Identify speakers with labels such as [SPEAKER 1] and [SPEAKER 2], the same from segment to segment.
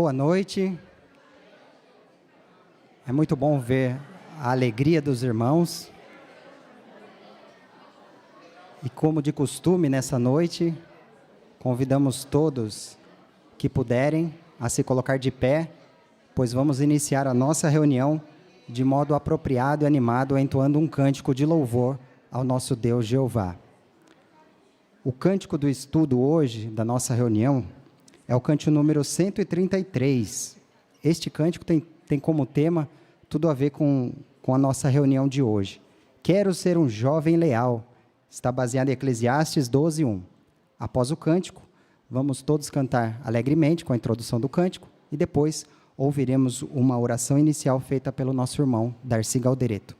[SPEAKER 1] Boa noite. É muito bom ver a alegria dos irmãos. E como de costume nessa noite, convidamos todos que puderem a se colocar de pé, pois vamos iniciar a nossa reunião de modo apropriado e animado, entoando um cântico de louvor ao nosso Deus Jeová. O cântico do estudo hoje, da nossa reunião, é o cântico número 133. Este cântico tem como tema tudo a ver com a nossa reunião de hoje. Quero ser um jovem leal. Está baseado em Eclesiastes 12:1. Após o cântico, vamos todos cantar alegremente com a introdução do cântico e depois ouviremos uma oração inicial feita pelo nosso irmão Darcy Galdereto.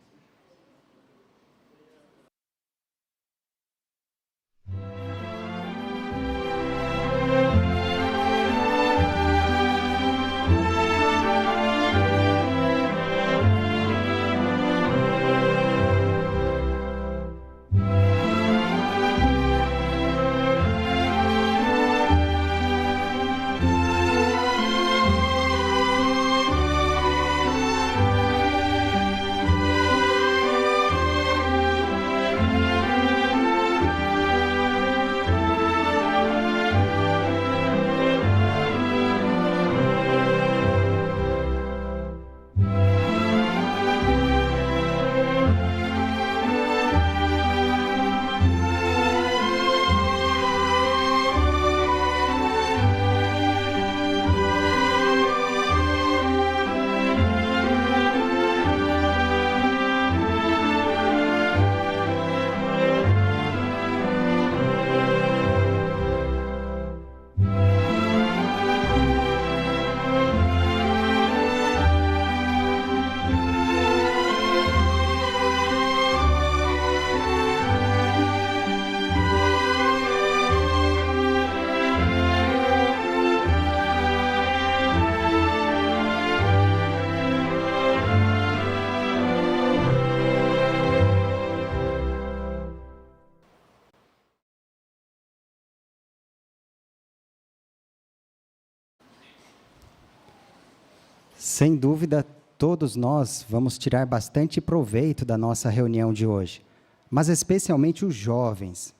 [SPEAKER 1] Sem dúvida, todos nós vamos tirar bastante proveito da nossa reunião de hoje, mas especialmente os jovens.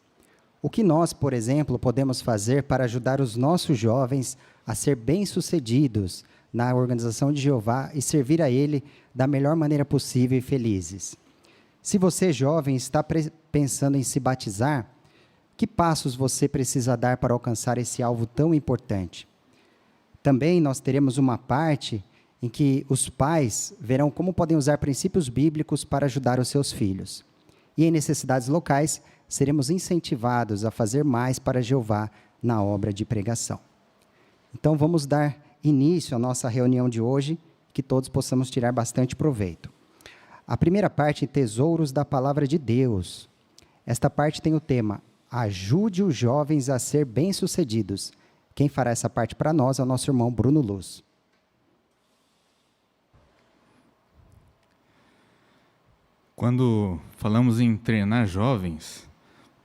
[SPEAKER 1] O que nós, por exemplo, podemos fazer para ajudar os nossos jovens a ser bem-sucedidos na organização de Jeová e servir a Ele da melhor maneira possível e felizes? Se você, jovem, está pensando em se batizar, que passos você precisa dar para alcançar esse alvo tão importante? Também nós teremos uma parte em que os pais verão como podem usar princípios bíblicos para ajudar os seus filhos. E em necessidades locais, seremos incentivados a fazer mais para Jeová na obra de pregação. Então, vamos dar início à nossa reunião de hoje, que todos possamos tirar bastante proveito. A primeira parte, Tesouros da Palavra de Deus. Esta parte tem o tema, Ajude os jovens a ser bem-sucedidos. Quem fará essa parte para nós é o nosso irmão Bruno Luz.
[SPEAKER 2] Quando falamos em treinar jovens,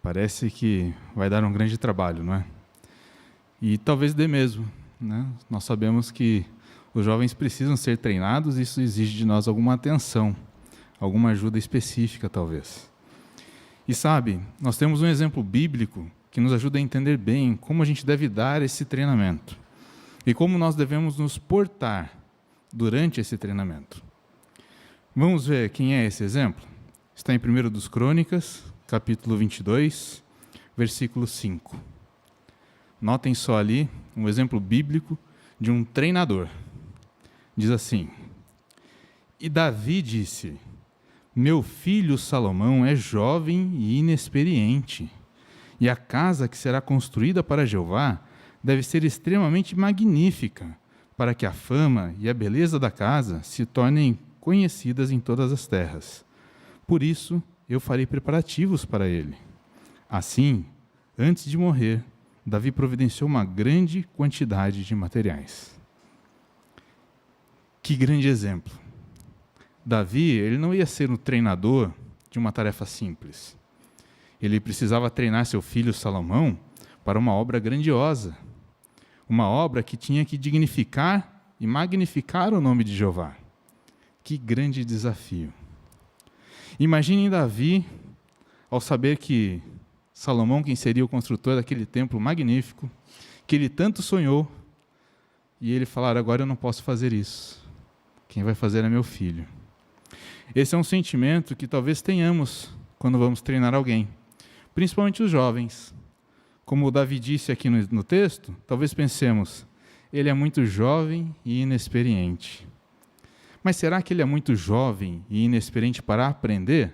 [SPEAKER 2] parece que vai dar um grande trabalho, não é? E talvez dê mesmo, né? Nós sabemos que os jovens precisam ser treinados e isso exige de nós alguma atenção, alguma ajuda específica, talvez. E sabe, nós temos um exemplo bíblico que nos ajuda a entender bem como a gente deve dar esse treinamento e como nós devemos nos portar durante esse treinamento. Vamos ver quem é esse exemplo? Está em 1 dos Crônicas, capítulo 22, versículo 5. Notem só ali um exemplo bíblico de um treinador. Diz assim, E Davi disse, Meu filho Salomão é jovem e inexperiente, e a casa que será construída para Jeová deve ser extremamente magnífica, para que a fama e a beleza da casa se tornem conhecidas em todas as terras. Por isso, eu farei preparativos para ele. Assim, antes de morrer, Davi providenciou uma grande quantidade de materiais. Que grande exemplo! Davi, ele não ia ser um treinador de uma tarefa simples. Ele precisava treinar seu filho Salomão para uma obra grandiosa. Uma obra que tinha que dignificar e magnificar o nome de Jeová. Que grande desafio. Imaginem Davi, ao saber que Salomão, quem seria o construtor daquele templo magnífico, que ele tanto sonhou, e ele falar: agora eu não posso fazer isso. Quem vai fazer é meu filho. Esse é um sentimento que talvez tenhamos quando vamos treinar alguém, principalmente os jovens. Como o Davi disse aqui no texto, talvez pensemos: ele é muito jovem e inexperiente. Mas será que ele é muito jovem e inexperiente para aprender?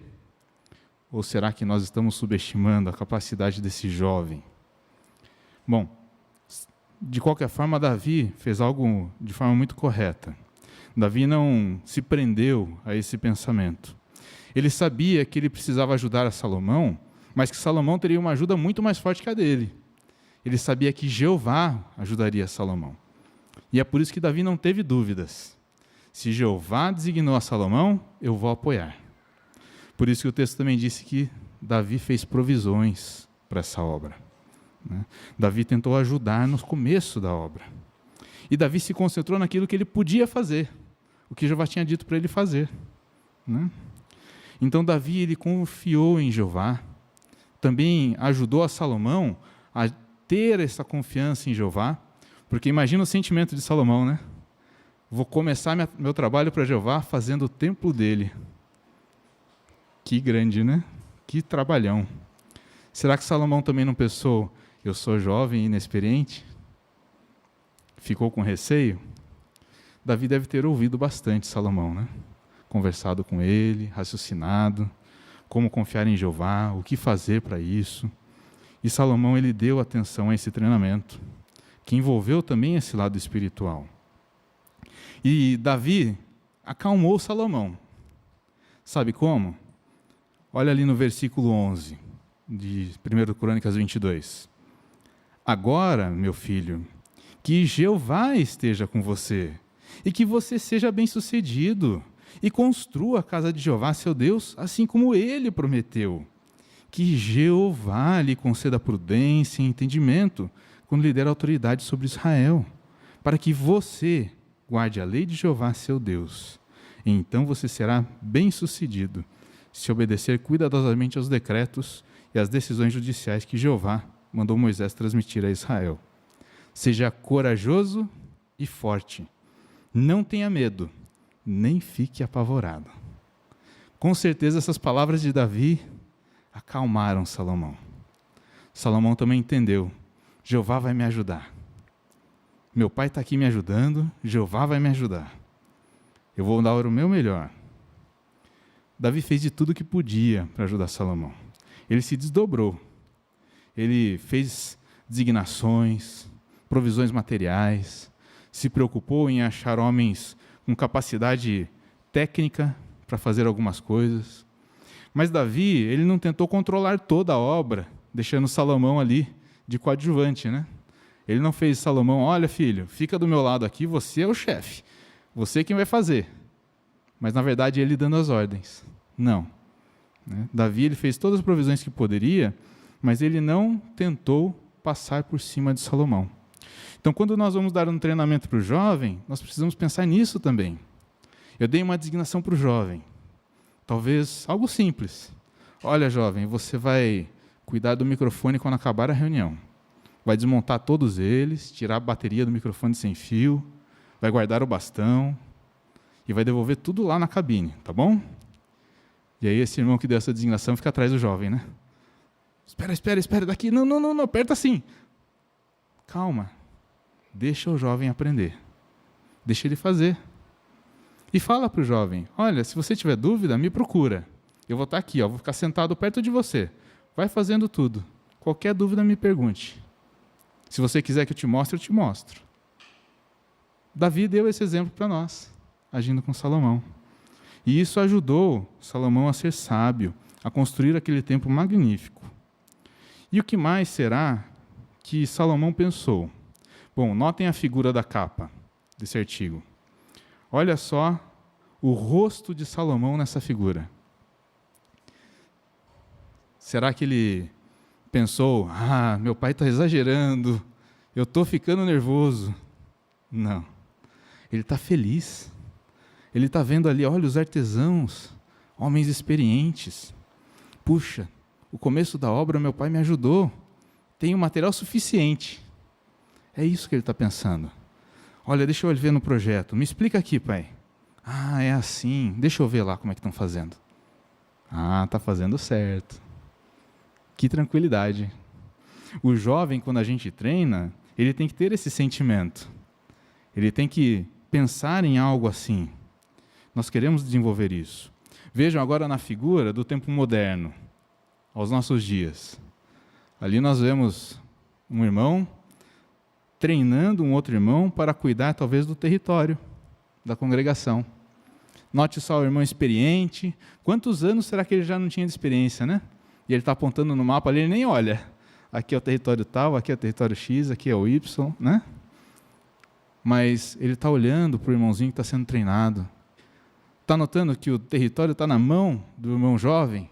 [SPEAKER 2] Ou será que nós estamos subestimando a capacidade desse jovem? Bom, de qualquer forma, Davi fez algo de forma muito correta. Davi não se prendeu a esse pensamento. Ele sabia que ele precisava ajudar a Salomão, mas que Salomão teria uma ajuda muito mais forte que a dele. Ele sabia que Jeová ajudaria Salomão. E é por isso que Davi não teve dúvidas. Se Jeová designou a Salomão, eu vou apoiar. Por isso que o texto também disse que Davi fez provisões para essa obra. Davi tentou ajudar no começo da obra. E Davi se concentrou naquilo que ele podia fazer, o que Jeová tinha dito para ele fazer. Então Davi, ele confiou em Jeová, também ajudou a Salomão a ter essa confiança em Jeová, porque imagina o sentimento de Salomão, né? Vou começar meu trabalho para Jeová fazendo o templo dele. Que grande, né? Que trabalhão. Será que Salomão também não pensou: eu sou jovem e inexperiente? Ficou com receio? Davi deve ter ouvido bastante Salomão, né? Conversado com ele, raciocinado, como confiar em Jeová, o que fazer para isso. E Salomão, ele deu atenção a esse treinamento, que envolveu também esse lado espiritual. E Davi acalmou Salomão. Sabe como? Olha ali no versículo 11 de 1 Crônicas 22. Agora, meu filho, que Jeová esteja com você, e que você seja bem-sucedido, e construa a casa de Jeová, seu Deus, assim como ele prometeu. Que Jeová lhe conceda prudência e entendimento, quando lhe der autoridade sobre Israel, para que você guarde a lei de Jeová, seu Deus. E então você será bem-sucedido, se obedecer cuidadosamente aos decretos e às decisões judiciais que Jeová mandou Moisés transmitir a Israel. Seja corajoso e forte. Não tenha medo, nem fique apavorado. Com certeza essas palavras de Davi acalmaram Salomão. Salomão também entendeu: Jeová vai me ajudar. Meu pai está aqui me ajudando, Jeová vai me ajudar. Eu vou dar o meu melhor. Davi fez de tudo que podia para ajudar Salomão. Ele se desdobrou. Ele fez designações, provisões materiais, se preocupou em achar homens com capacidade técnica para fazer algumas coisas. Mas Davi, ele não tentou controlar toda a obra, deixando Salomão ali de coadjuvante, né? Ele não fez Salomão: olha, filho, fica do meu lado aqui, você é o chefe, você quem vai fazer. Mas, na verdade, ele dando as ordens. Não. Davi, ele fez todas as provisões que poderia, mas ele não tentou passar por cima de Salomão. Então, quando nós vamos dar um treinamento para o jovem, nós precisamos pensar nisso também. Eu dei uma designação para o jovem. Talvez algo simples. Olha, jovem, você vai cuidar do microfone quando acabar a reunião. Vai desmontar todos eles, tirar a bateria do microfone sem fio, vai guardar o bastão e vai devolver tudo lá na cabine, tá bom? E aí esse irmão que deu essa designação fica atrás do jovem, né? Espera daqui. Não, aperta assim. Calma. Deixa o jovem aprender. Deixa ele fazer. E fala para o jovem: olha, se você tiver dúvida, me procura. Eu vou estar aqui, vou ficar sentado perto de você. Vai fazendo tudo. Qualquer dúvida, me pergunte. Se você quiser que eu te mostro. Davi deu esse exemplo para nós, agindo com Salomão. E isso ajudou Salomão a ser sábio, a construir aquele templo magnífico. E o que mais será que Salomão pensou? Bom, notem a figura da capa desse artigo. Olha só o rosto de Salomão nessa figura. Será que ele pensou: meu pai está exagerando, eu estou ficando nervoso. Não. Ele está feliz. Ele está vendo ali, olha, os artesãos, homens experientes. Puxa, o começo da obra meu pai me ajudou. Tenho material suficiente. É isso que ele está pensando. Olha, deixa eu ver no projeto. Me explica aqui, pai. Ah, é assim. Deixa eu ver lá como é que estão fazendo. Ah, está fazendo certo. Que tranquilidade. O jovem, quando a gente treina, ele tem que ter esse sentimento. Ele tem que pensar em algo assim. Nós queremos desenvolver isso. Vejam agora na figura do tempo moderno, aos nossos dias. Ali nós vemos um irmão treinando um outro irmão para cuidar talvez do território, da congregação. Note só o irmão experiente. Quantos anos será que ele já não tinha de experiência, né? E ele está apontando no mapa ali, ele nem olha. Aqui é o território tal, aqui é o território X, aqui é o Y, né? Mas ele está olhando para o irmãozinho que está sendo treinado. Está notando que o território está na mão do irmão jovem?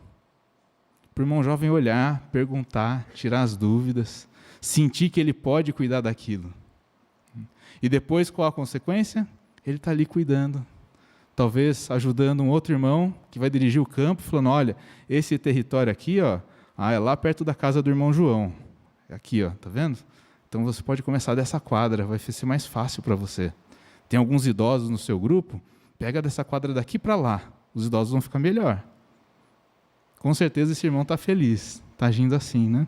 [SPEAKER 2] Para o irmão jovem olhar, perguntar, tirar as dúvidas, sentir que ele pode cuidar daquilo. E depois, qual a consequência? Ele está ali cuidando. Talvez ajudando um outro irmão que vai dirigir o campo, falando, olha, esse território aqui, ó, é lá perto da casa do irmão João. É aqui, ó, tá vendo? Então você pode começar dessa quadra, vai ser mais fácil para você. Tem alguns idosos no seu grupo, pega dessa quadra daqui para lá, os idosos vão ficar melhor. Com certeza esse irmão está feliz, está agindo assim, né?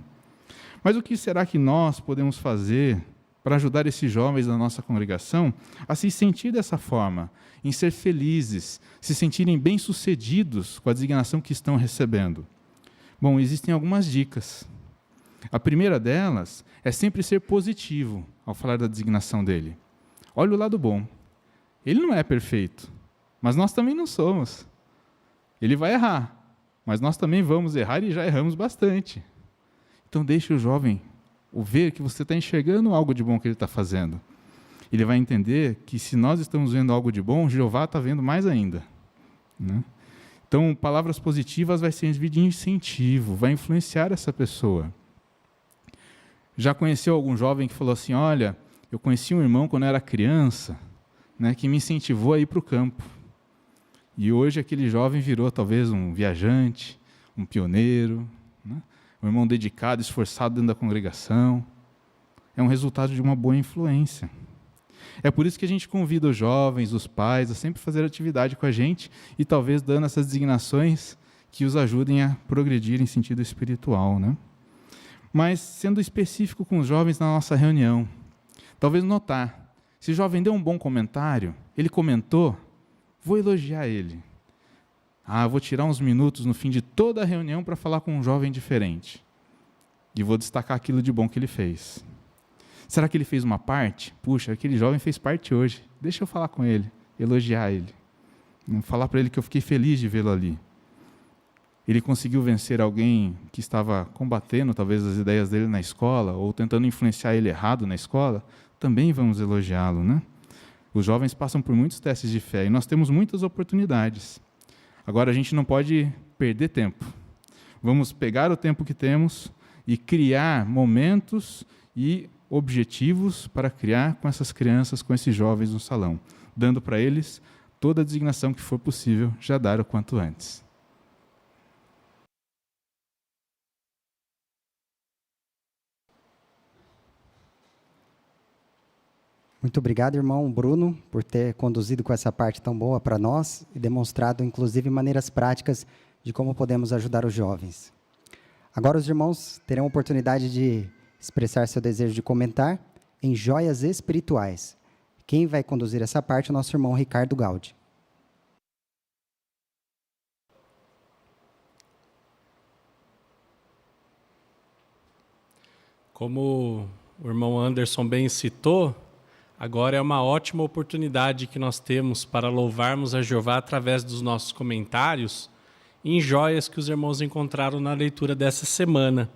[SPEAKER 2] Mas o que será que nós podemos fazer para ajudar esses jovens da nossa congregação a se sentir dessa forma, em ser felizes, se sentirem bem-sucedidos com a designação que estão recebendo? Bom, existem algumas dicas. A primeira delas é sempre ser positivo ao falar da designação dele. Olha o lado bom. Ele não é perfeito, mas nós também não somos. Ele vai errar, mas nós também vamos errar e já erramos bastante. Então deixe o jovem ver que você está enxergando algo de bom que ele está fazendo. Ele vai entender que se nós estamos vendo algo de bom, Jeová está vendo mais ainda, né? Então, palavras positivas vai servir de incentivo, vai influenciar essa pessoa. Já conheceu algum jovem que falou assim, olha, eu conheci um irmão quando eu era criança, né, que me incentivou a ir para o campo. E hoje aquele jovem virou talvez um viajante, um pioneiro, né? Um irmão dedicado, esforçado dentro da congregação. É um resultado de uma boa influência. É por isso que a gente convida os jovens, os pais, a sempre fazer atividade com a gente e talvez dando essas designações que os ajudem a progredir em sentido espiritual, né? Mas sendo específico com os jovens na nossa reunião, talvez notar, se o jovem deu um bom comentário, ele comentou, vou elogiar ele. Vou tirar uns minutos no fim de toda a reunião para falar com um jovem diferente. E vou destacar aquilo de bom que ele fez. Será que ele fez uma parte? Puxa, aquele jovem fez parte hoje. Deixa eu falar com ele, elogiar ele. Falar para ele que eu fiquei feliz de vê-lo ali. Ele conseguiu vencer alguém que estava combatendo talvez as ideias dele na escola, ou tentando influenciar ele errado na escola, também vamos elogiá-lo, né? Os jovens passam por muitos testes de fé e nós temos muitas oportunidades. Agora a gente não pode perder tempo. Vamos pegar o tempo que temos e criar momentos e objetivos para criar com essas crianças, com esses jovens no salão, dando para eles toda a designação que for possível, já dar o quanto antes.
[SPEAKER 1] Muito obrigado, irmão Bruno, por ter conduzido com essa parte tão boa para nós e demonstrado, inclusive, maneiras práticas de como podemos ajudar os jovens. Agora os irmãos terão a oportunidade de expressar seu desejo de comentar em joias espirituais. Quem vai conduzir essa parte é o nosso irmão Ricardo Gaudi.
[SPEAKER 3] Como o irmão Anderson bem citou, agora é uma ótima oportunidade que nós temos para louvarmos a Jeová através dos nossos comentários em joias que os irmãos encontraram na leitura dessa semana.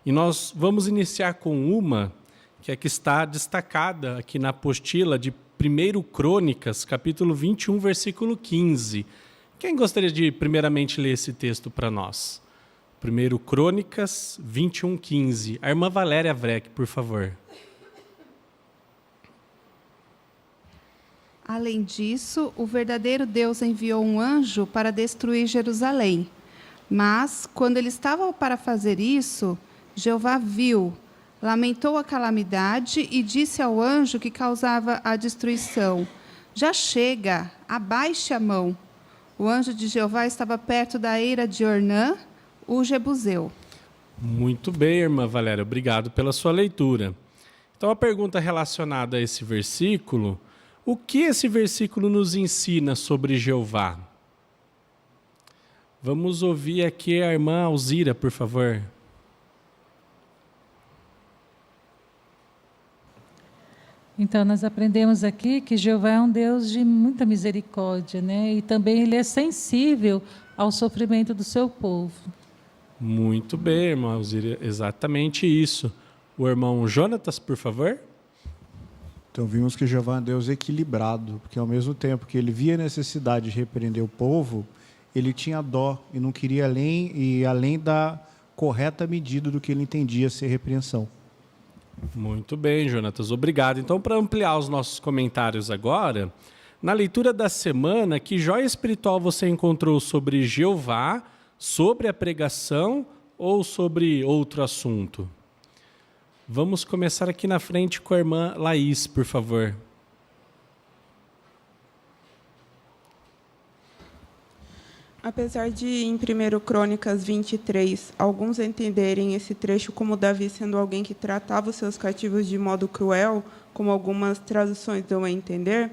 [SPEAKER 3] E nós vamos iniciar com uma que é que está destacada aqui na apostila de 1 Crônicas, capítulo 21, versículo 15. Quem gostaria de primeiramente ler esse texto para nós? 1 Crônicas 21, 15. A irmã Valéria Vreck, por favor.
[SPEAKER 4] Além disso, o verdadeiro Deus enviou um anjo para destruir Jerusalém. Mas, quando ele estava para fazer isso, Jeová viu, lamentou a calamidade e disse ao anjo que causava a destruição: já chega, abaixe a mão. O anjo de Jeová estava perto da eira de Ornã, o Jebuseu.
[SPEAKER 3] Muito bem, irmã Valéria, obrigado pela sua leitura. Então, a pergunta relacionada a esse versículo: o que esse versículo nos ensina sobre Jeová? Vamos ouvir aqui a irmã Alzira, por favor.
[SPEAKER 5] Então, nós aprendemos aqui que Jeová é um Deus de muita misericórdia, né? E também ele é sensível ao sofrimento do seu povo.
[SPEAKER 3] Muito bem, irmã Alzira, exatamente isso. O irmão Jonatas, por favor.
[SPEAKER 6] Então vimos que Jeová é um Deus equilibrado, porque ao mesmo tempo que ele via a necessidade de repreender o povo, ele tinha dó e não queria além da correta medida do que ele entendia ser repreensão.
[SPEAKER 3] Muito bem, Jonatas, obrigado. Então, para ampliar os nossos comentários agora, na leitura da semana, que joia espiritual você encontrou sobre Jeová, sobre a pregação ou sobre outro assunto? Vamos começar aqui na frente com a irmã Laís, por favor.
[SPEAKER 7] Apesar de, em 1 Crônicas 23, alguns entenderem esse trecho como Davi sendo alguém que tratava os seus cativos de modo cruel, como algumas traduções dão a entender,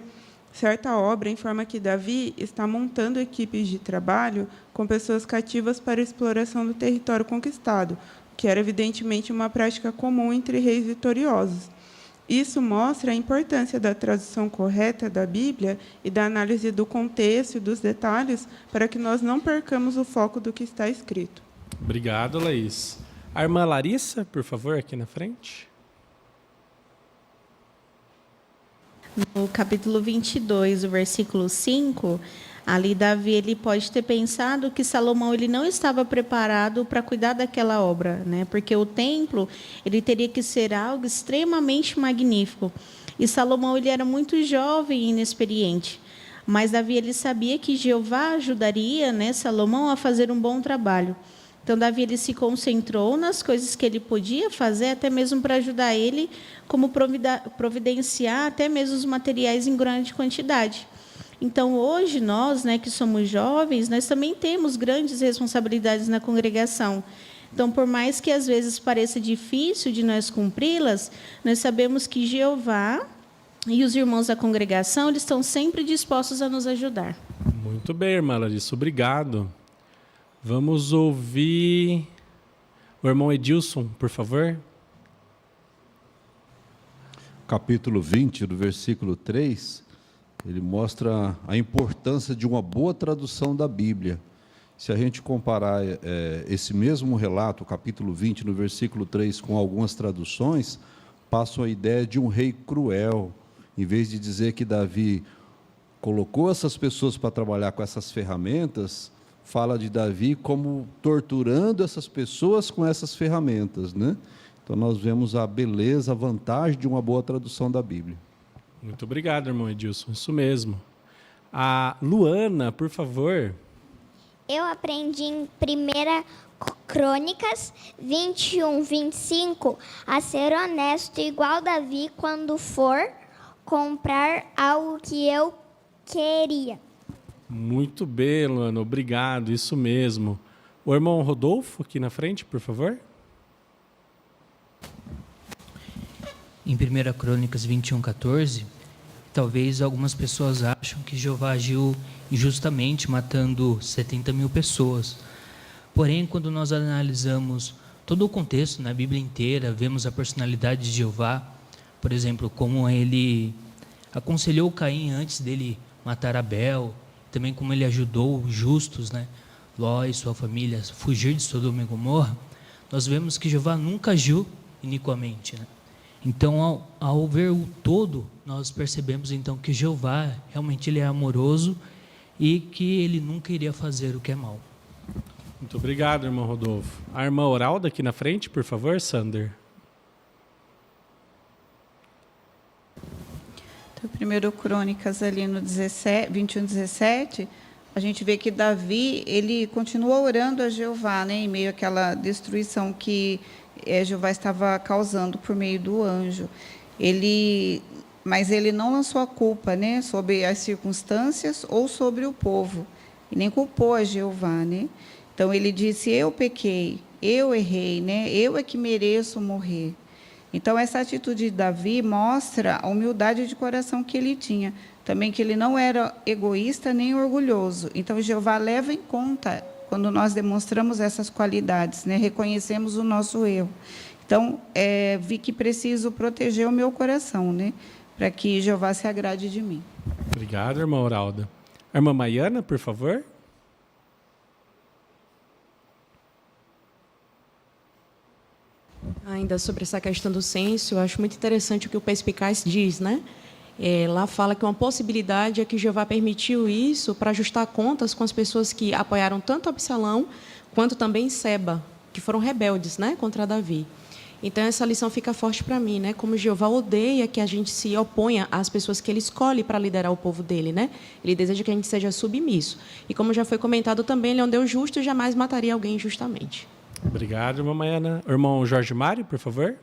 [SPEAKER 7] certa obra informa que Davi está montando equipes de trabalho com pessoas cativas para a exploração do território conquistado, que era evidentemente uma prática comum entre reis vitoriosos. Isso mostra a importância da tradução correta da Bíblia e da análise do contexto e dos detalhes para que nós não percamos o foco do que está escrito.
[SPEAKER 3] Obrigado, Laís. A irmã Larissa, por favor, aqui na frente.
[SPEAKER 8] No capítulo 22, o versículo 5, ali Davi ele pode ter pensado que Salomão ele não estava preparado para cuidar daquela obra, né? Porque o templo ele teria que ser algo extremamente magnífico. E Salomão ele era muito jovem e inexperiente. Mas Davi ele sabia que Jeová ajudaria, né, Salomão a fazer um bom trabalho. Então, Davi ele se concentrou nas coisas que ele podia fazer, até mesmo para ajudar ele, como providenciar até mesmo os materiais em grande quantidade. Então, hoje, nós, né, que somos jovens, nós também temos grandes responsabilidades na congregação. Então, por mais que às vezes pareça difícil de nós cumpri-las, nós sabemos que Jeová e os irmãos da congregação eles estão sempre dispostos a nos ajudar.
[SPEAKER 3] Muito bem, irmã Larissa, obrigado. Vamos ouvir o irmão Edilson, por favor.
[SPEAKER 9] Capítulo 20, do versículo 3, ele mostra a importância de uma boa tradução da Bíblia. Se a gente comparar esse mesmo relato, capítulo 20, no versículo 3, com algumas traduções, passam a ideia de um rei cruel. Em vez de dizer que Davi colocou essas pessoas para trabalhar com essas ferramentas, fala de Davi como torturando essas pessoas com essas ferramentas, né? Então nós vemos a beleza, a vantagem de uma boa tradução da Bíblia.
[SPEAKER 3] Muito obrigado, irmão Edilson, isso mesmo. A Luana, por favor.
[SPEAKER 10] Eu aprendi em 1 Crônicas 21, 25 a ser honesto igual Davi quando for comprar algo que eu queria.
[SPEAKER 3] Muito bem, Luana, obrigado, isso mesmo. O irmão Rodolfo, aqui na frente, por favor.
[SPEAKER 11] Em 1 Crônicas 21, 14, talvez algumas pessoas acham que Jeová agiu injustamente, matando 70 mil pessoas. Porém, quando nós analisamos todo o contexto na Bíblia inteira, vemos a personalidade de Jeová, por exemplo, como ele aconselhou Caim antes dele matar Abel, também como ele ajudou os justos, né, Ló e sua família, a fugir de Sodoma e Gomorra, nós vemos que Jeová nunca agiu iniquamente, né? Então, ao ver o todo, nós percebemos então que Jeová realmente ele é amoroso e que ele nunca iria fazer o que é mal.
[SPEAKER 3] Muito obrigado, irmão Rodolfo. A irmã Oralda aqui na frente, por favor, Sander.
[SPEAKER 12] Então, 1 Crônicas, ali no 21, 17, a gente vê que Davi, ele continua orando a Jeová, né, em meio àquela destruição que Jeová estava causando por meio do anjo. Mas ele não lançou a culpa, né, sobre as circunstâncias ou sobre o povo, e nem culpou a Jeová, né? Então ele disse: eu pequei, eu errei, né? Eu é que mereço morrer. Então essa atitude de Davi mostra a humildade de coração que ele tinha, também que ele não era egoísta nem orgulhoso. Então Jeová leva em conta quando nós demonstramos essas qualidades, né? Reconhecemos o nosso erro. Então vi que preciso proteger o meu coração, né? Para que Jeová se agrade de mim.
[SPEAKER 3] Obrigado, irmã Oralda. A irmã Maiana, por favor.
[SPEAKER 13] Ainda sobre essa questão do censo, eu acho muito interessante o que o Perspicaz diz, né? Lá fala que uma possibilidade é que Jeová permitiu isso para ajustar contas com as pessoas que apoiaram tanto Absalão quanto também Seba, que foram rebeldes, né, contra Davi. Então, essa lição fica forte para mim, né? Como Jeová odeia que a gente se oponha às pessoas que ele escolhe para liderar o povo dele, né? Ele deseja que a gente seja submisso. E como já foi comentado também, ele é um Deus justo e jamais mataria alguém injustamente.
[SPEAKER 3] Obrigado, irmã Maiana. Irmão Jorge Mário, por favor.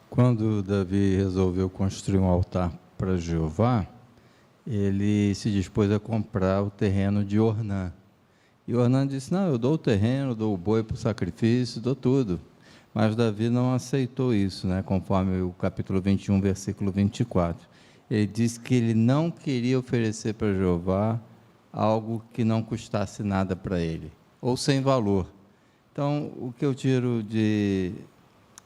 [SPEAKER 14] Quando Davi resolveu construir um altar para Jeová, ele se dispôs a comprar o terreno de Ornã. E Ornã disse: não, eu dou o terreno, dou o boi para o sacrifício, dou tudo. Mas Davi não aceitou isso, né? Conforme o capítulo 21, versículo 24. Ele disse que ele não queria oferecer para Jeová algo que não custasse nada para ele, ou sem valor. Então, o que eu tiro de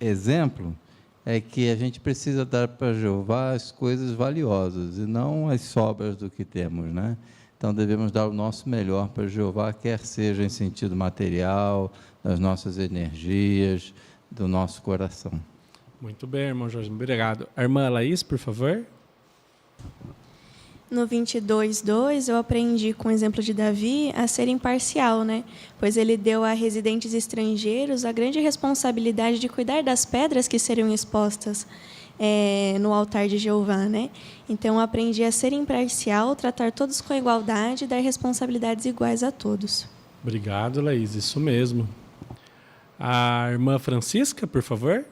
[SPEAKER 14] exemplo é que a gente precisa dar para Jeová as coisas valiosas, e não as sobras do que temos, né? Então, devemos dar o nosso melhor para Jeová, quer seja em sentido material, das nossas energias, do nosso coração.
[SPEAKER 3] Muito bem, irmão Jorge, obrigado. A irmã Laís, por favor.
[SPEAKER 15] No 22:2, eu aprendi com o exemplo de Davi a ser imparcial, né? Pois ele deu a residentes estrangeiros a grande responsabilidade de cuidar das pedras que seriam expostas no altar de Jeová, né? Então, eu aprendi a ser imparcial, tratar todos com igualdade e dar responsabilidades iguais a todos.
[SPEAKER 3] Obrigado, Laís, isso mesmo. A irmã Francisca, por favor.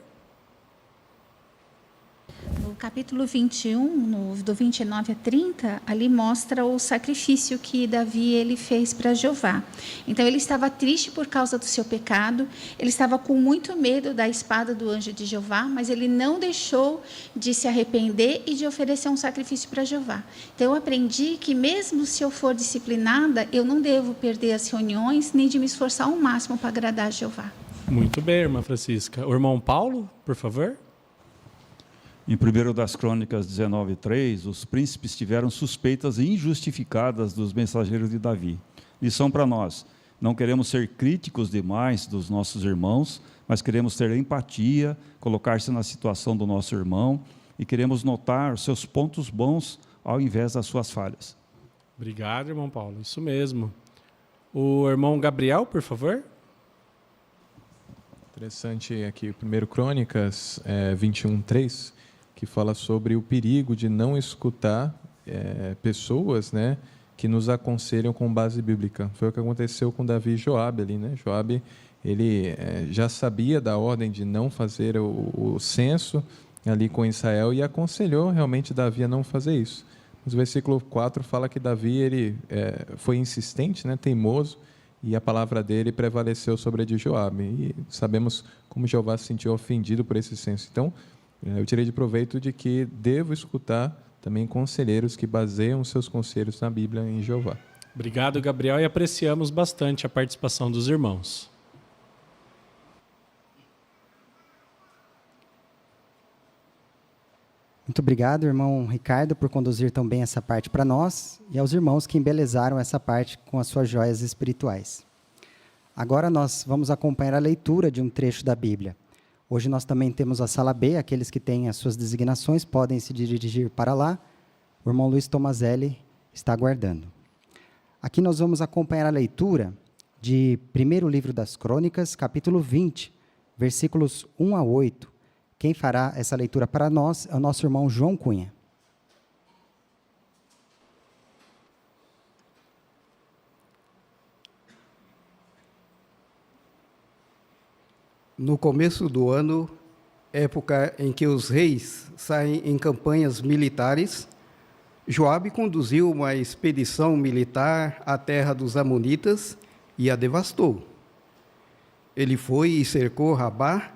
[SPEAKER 16] No capítulo 21, do 29 a 30, ali mostra o sacrifício que Davi ele fez para Jeová. Então, ele estava triste por causa do seu pecado, ele estava com muito medo da espada do anjo de Jeová, mas ele não deixou de se arrepender e de oferecer um sacrifício para Jeová. Então, eu aprendi que mesmo se eu for disciplinada, eu não devo perder as reuniões, nem de me esforçar ao máximo para agradar a Jeová.
[SPEAKER 3] Muito bem, irmã Francisca. O irmão Paulo, por favor.
[SPEAKER 17] Em 1 das Crônicas 19:3, os príncipes tiveram suspeitas injustificadas dos mensageiros de Davi. Lição para nós: não queremos ser críticos demais dos nossos irmãos, mas queremos ter empatia, colocar-se na situação do nosso irmão e queremos notar os seus pontos bons ao invés das suas falhas.
[SPEAKER 3] Obrigado, irmão Paulo. Isso mesmo. O irmão Gabriel, por favor.
[SPEAKER 18] Interessante aqui, 1 Crônicas 21:3, que fala sobre o perigo de não escutar pessoas, né, que nos aconselham com base bíblica. Foi o que aconteceu com Davi e Joabe ali, né? Joabe, ele já sabia da ordem de não fazer o censo ali com Israel e aconselhou realmente Davi a não fazer isso. Mas o versículo 4 fala que Davi ele foi insistente, né, teimoso, e a palavra dele prevaleceu sobre a de Joabe. E sabemos como Jeová se sentiu ofendido por esse censo. Então, eu tirei de proveito de que devo escutar também conselheiros que baseiam seus conselhos na Bíblia em Jeová.
[SPEAKER 3] Obrigado, Gabriel, e apreciamos bastante a participação dos irmãos.
[SPEAKER 1] Muito obrigado, irmão Ricardo, por conduzir tão bem essa parte para nós e aos irmãos que embelezaram essa parte com as suas joias espirituais. Agora nós vamos acompanhar a leitura de um trecho da Bíblia. Hoje nós também temos a sala B, aqueles que têm as suas designações podem se dirigir para lá. O irmão Luiz Tomazelli está aguardando. Aqui nós vamos acompanhar a leitura de primeiro livro das Crônicas, capítulo 20, versículos 1 a 8. Quem fará essa leitura para nós é o nosso irmão João Cunha.
[SPEAKER 19] No começo do ano, época em que os reis saem em campanhas militares, Joabe conduziu uma expedição militar à terra dos amonitas e a devastou. Ele foi e cercou Rabá,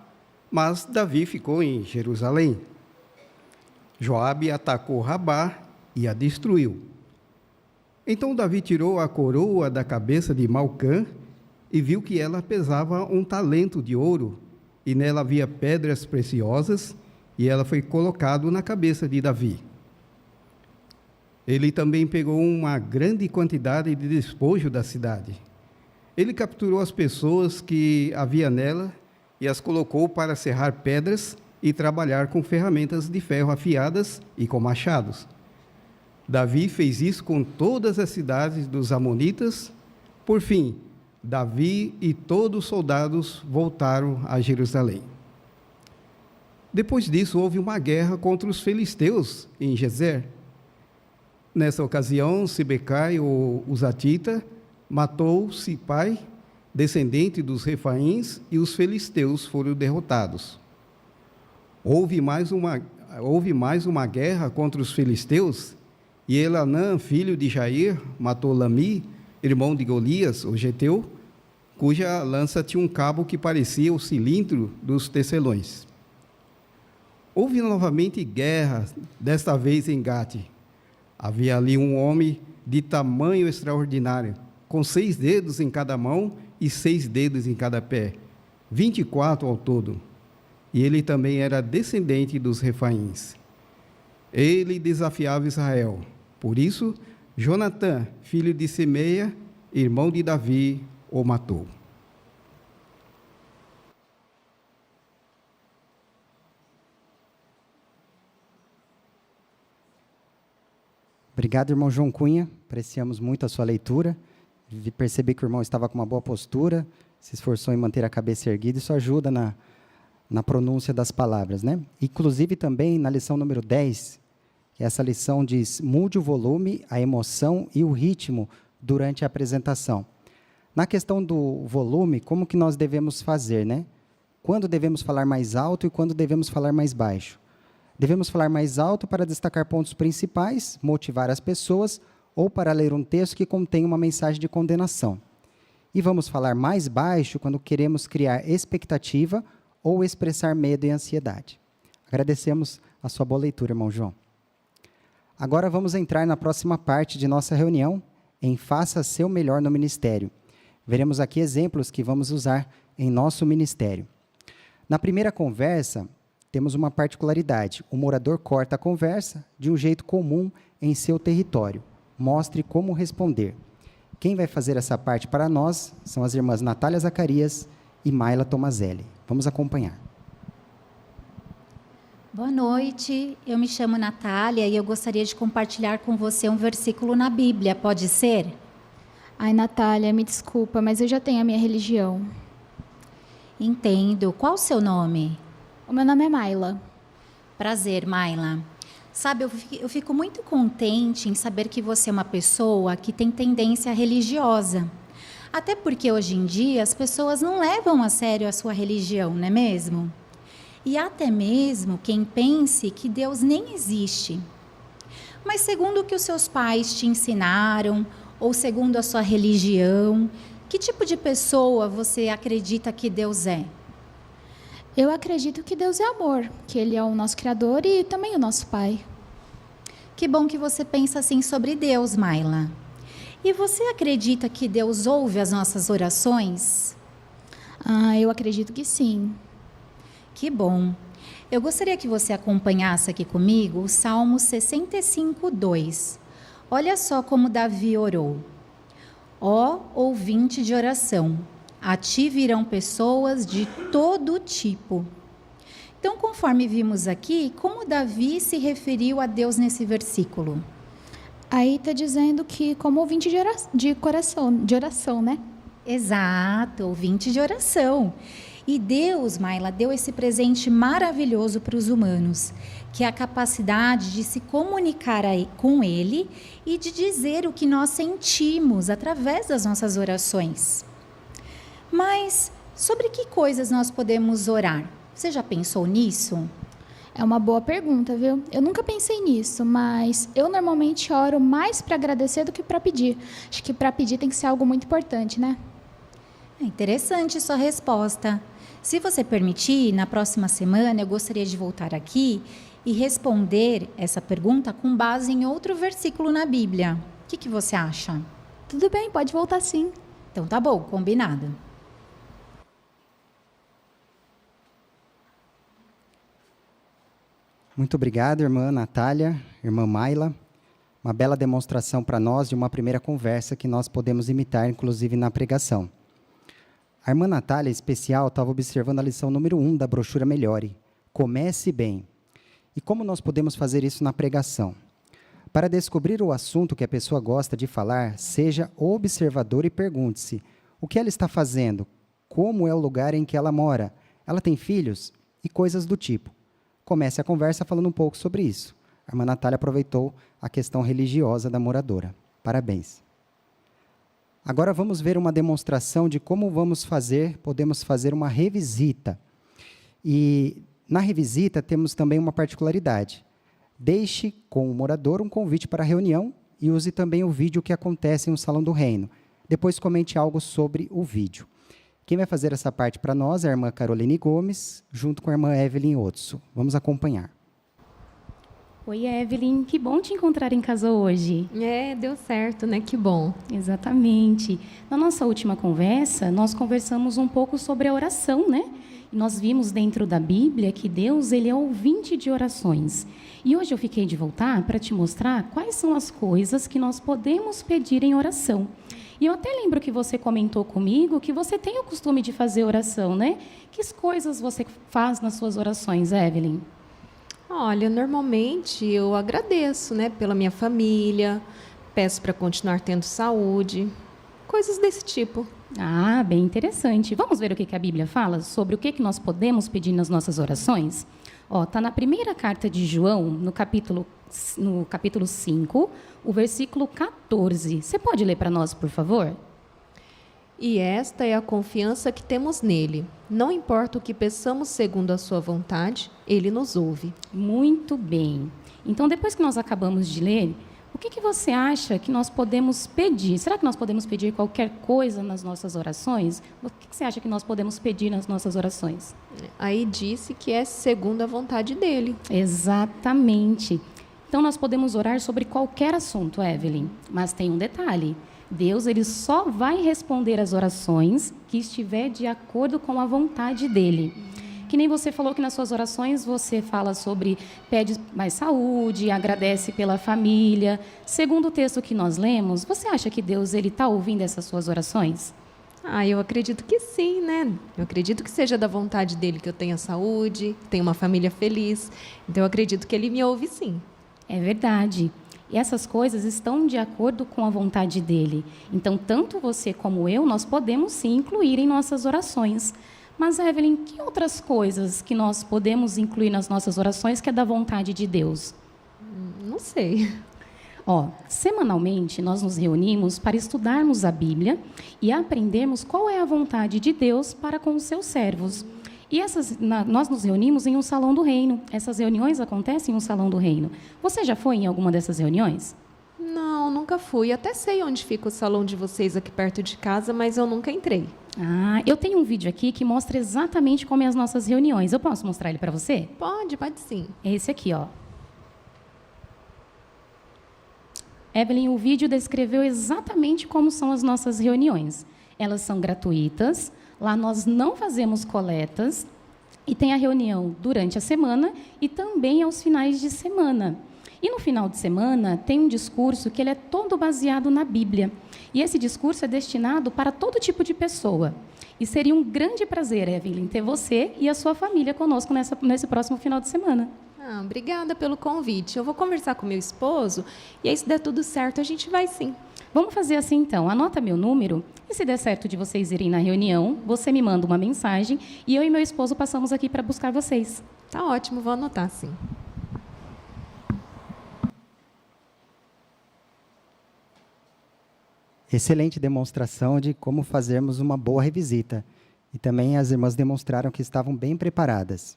[SPEAKER 19] mas Davi ficou em Jerusalém. Joabe atacou Rabá e a destruiu. Então Davi tirou a coroa da cabeça de Malcã e viu que ela pesava 1 talento de ouro, e nela havia pedras preciosas, e ela foi colocada na cabeça de Davi. Ele também pegou uma grande quantidade de despojo da cidade. Ele capturou as pessoas que havia nela e as colocou para serrar pedras e trabalhar com ferramentas de ferro afiadas e com machados. Davi fez isso com todas as cidades dos amonitas. Por fim, Davi e todos os soldados voltaram a Jerusalém. Depois disso, houve uma guerra contra os filisteus em Gezer. Nessa ocasião, Sibecai, o Uzatita, matou Sipai, descendente dos Refaíns, e os filisteus foram derrotados. Houve mais uma guerra contra os filisteus, e Elanã, filho de Jair, matou Lami, irmão de Golias, o geteu, cuja lança tinha um cabo que parecia o cilindro dos tecelões. Houve novamente guerra, desta vez em Gate. Havia ali um homem de tamanho extraordinário, com 6 dedos em cada mão e 6 dedos em cada pé, 24 ao todo. E ele também era descendente dos Refaíns. Ele desafiava Israel. Por isso, Jonatã, filho de Semeia, irmão de Davi, o matou.
[SPEAKER 1] Obrigado, irmão João Cunha. Apreciamos muito a sua leitura. Percebi que o irmão estava com uma boa postura, se esforçou em manter a cabeça erguida. Isso ajuda na pronúncia das palavras, né? Inclusive também na lição número 10, que essa lição diz: mude o volume, a emoção e o ritmo durante a apresentação. Na questão do volume, como que nós devemos fazer, né? Quando devemos falar mais alto e quando devemos falar mais baixo? Devemos falar mais alto para destacar pontos principais, motivar as pessoas, ou para ler um texto que contém uma mensagem de condenação. E vamos falar mais baixo quando queremos criar expectativa ou expressar medo e ansiedade. Agradecemos a sua boa leitura, irmão João. Agora vamos entrar na próxima parte de nossa reunião, em Faça Seu Melhor no Ministério. Veremos aqui exemplos que vamos usar em nosso ministério. Na primeira conversa, temos uma particularidade. O morador corta a conversa de um jeito comum em seu território. Mostre como responder. Quem vai fazer essa parte para nós são as irmãs Natália Zacarias e Mayla Tomazelli. Vamos acompanhar.
[SPEAKER 20] Boa noite, eu me chamo Natália e eu gostaria de compartilhar com você um versículo na Bíblia, pode ser?
[SPEAKER 21] Ai, Natália, me desculpa, mas eu já tenho a minha religião.
[SPEAKER 20] Entendo. Qual o seu nome?
[SPEAKER 21] O meu nome é Mayla.
[SPEAKER 20] Prazer, Mayla. Sabe, eu fico muito contente em saber que você é uma pessoa que tem tendência religiosa. Até porque hoje em dia as pessoas não levam a sério a sua religião, não é mesmo? E até mesmo quem pense que Deus nem existe. Mas segundo o que os seus pais te ensinaram, ou segundo a sua religião, que tipo de pessoa você acredita que Deus é?
[SPEAKER 21] Eu acredito que Deus é amor, que Ele é o nosso Criador e também o nosso Pai.
[SPEAKER 20] Que bom que você pensa assim sobre Deus, Mayla. E você acredita que Deus ouve as nossas orações?
[SPEAKER 21] Eu acredito que sim.
[SPEAKER 20] Que bom. Eu gostaria que você acompanhasse aqui comigo o Salmo 65:2. Olha só como Davi orou. Ó ouvinte de oração, a ti virão pessoas de todo tipo. Então, conforme vimos aqui, como Davi se referiu a Deus nesse versículo?
[SPEAKER 21] Aí está dizendo que como ouvinte de oração, né?
[SPEAKER 20] Exato, ouvinte de oração. E Deus, Maila, deu esse presente maravilhoso para os humanos, que é a capacidade de se comunicar com Ele e de dizer o que nós sentimos através das nossas orações. Mas sobre que coisas nós podemos orar? Você já pensou nisso?
[SPEAKER 21] É uma boa pergunta, viu? Eu nunca pensei nisso, mas eu normalmente oro mais para agradecer do que para pedir. Acho que para pedir tem que ser algo muito importante, né?
[SPEAKER 20] É interessante sua resposta. Se você permitir, na próxima semana eu gostaria de voltar aqui e responder essa pergunta com base em outro versículo na Bíblia. O que você acha?
[SPEAKER 21] Tudo bem, pode voltar sim.
[SPEAKER 20] Então tá bom, combinado.
[SPEAKER 1] Muito obrigado, irmã Natália, irmã Maila. Uma bela demonstração para nós de uma primeira conversa que nós podemos imitar, inclusive na pregação. A irmã Natália, em especial, estava observando a lição número 1 da brochura Melhore. Comece bem. E como nós podemos fazer isso na pregação? Para descobrir o assunto que a pessoa gosta de falar, seja observador e pergunte-se: o que ela está fazendo? Como é o lugar em que ela mora? Ela tem filhos? E coisas do tipo. Comece a conversa falando um pouco sobre isso. A irmã Natália aproveitou a questão religiosa da moradora. Parabéns. Agora vamos ver uma demonstração de como podemos fazer uma revisita. E na revisita temos também uma particularidade. Deixe com o morador um convite para a reunião e use também o vídeo que acontece no Salão do Reino. Depois comente algo sobre o vídeo. Quem vai fazer essa parte para nós é a irmã Caroline Gomes, junto com a irmã Evelyn Otso. Vamos acompanhar.
[SPEAKER 2] Oi, Evelyn. Que bom te encontrar em casa hoje. Deu certo, né? Que bom. Exatamente. Na nossa última conversa, nós conversamos um pouco sobre a oração, né? E nós vimos dentro da Bíblia que Deus, ele é ouvinte de orações. E hoje eu fiquei de voltar para te mostrar quais são as coisas que nós podemos pedir em oração. E eu até lembro que você comentou comigo que você tem o costume de fazer oração, né? Que coisas você faz nas suas orações, Evelyn?
[SPEAKER 13] Olha, normalmente eu agradeço, né, pela minha família, peço para continuar tendo saúde, coisas desse tipo.
[SPEAKER 2] Ah, bem interessante. Vamos ver o que a Bíblia fala sobre o que nós podemos pedir nas nossas orações? Está na primeira carta de João, no capítulo 5, o versículo 14. Você pode ler para nós, por favor?
[SPEAKER 13] E esta é a confiança que temos nele. Não importa o que peçamos segundo a sua vontade, ele nos ouve.
[SPEAKER 2] Muito bem. Então, depois que nós acabamos de ler, o que você acha que nós podemos pedir? Será que nós podemos pedir qualquer coisa nas nossas orações? O que você acha que nós podemos pedir nas nossas orações?
[SPEAKER 13] Aí disse que é segundo a vontade dele.
[SPEAKER 2] Exatamente. Então, nós podemos orar sobre qualquer assunto, Evelyn. Mas tem um detalhe. Deus, ele só vai responder as orações que estiver de acordo com a vontade dele. Que nem você falou que nas suas orações você fala sobre, pede mais saúde, agradece pela família. Segundo o texto que nós lemos, você acha que Deus ele está ouvindo essas suas orações?
[SPEAKER 13] Eu acredito que sim, né? Eu acredito que seja da vontade dele que eu tenha saúde, tenha uma família feliz. Então, eu acredito que ele me ouve sim.
[SPEAKER 2] É verdade. E essas coisas estão de acordo com a vontade dele. Então, tanto você como eu, nós podemos sim incluir em nossas orações. Mas, Evelyn, que outras coisas que nós podemos incluir nas nossas orações que é da vontade de Deus?
[SPEAKER 13] Não sei.
[SPEAKER 2] Semanalmente, nós nos reunimos para estudarmos a Bíblia e aprendermos qual é a vontade de Deus para com os seus servos. E nós nos reunimos em um salão do reino. Essas reuniões acontecem em um salão do reino. Você já foi em alguma dessas reuniões?
[SPEAKER 13] Não, nunca fui. Até sei onde fica o salão de vocês aqui perto de casa, mas eu nunca entrei.
[SPEAKER 2] Eu tenho um vídeo aqui que mostra exatamente como é as nossas reuniões. Eu posso mostrar ele para você?
[SPEAKER 13] Pode sim.
[SPEAKER 2] É esse aqui, ó. Evelyn, o vídeo descreveu exatamente como são as nossas reuniões. Elas são gratuitas. Lá nós não fazemos coletas e tem a reunião durante a semana e também aos finais de semana. E no final de semana tem um discurso que ele é todo baseado na Bíblia. E esse discurso é destinado para todo tipo de pessoa. E seria um grande prazer, Evelyn, ter você e a sua família conosco nesse próximo final de semana.
[SPEAKER 13] Obrigada pelo convite. Eu vou conversar com meu esposo e aí, se der tudo certo, a gente vai sim.
[SPEAKER 2] Vamos fazer assim então, anota meu número e se der certo de vocês irem na reunião, você me manda uma mensagem e eu e meu esposo passamos aqui para buscar vocês.
[SPEAKER 13] Tá ótimo, vou anotar sim.
[SPEAKER 1] Excelente demonstração de como fazermos uma boa revisita. E também as irmãs demonstraram que estavam bem preparadas.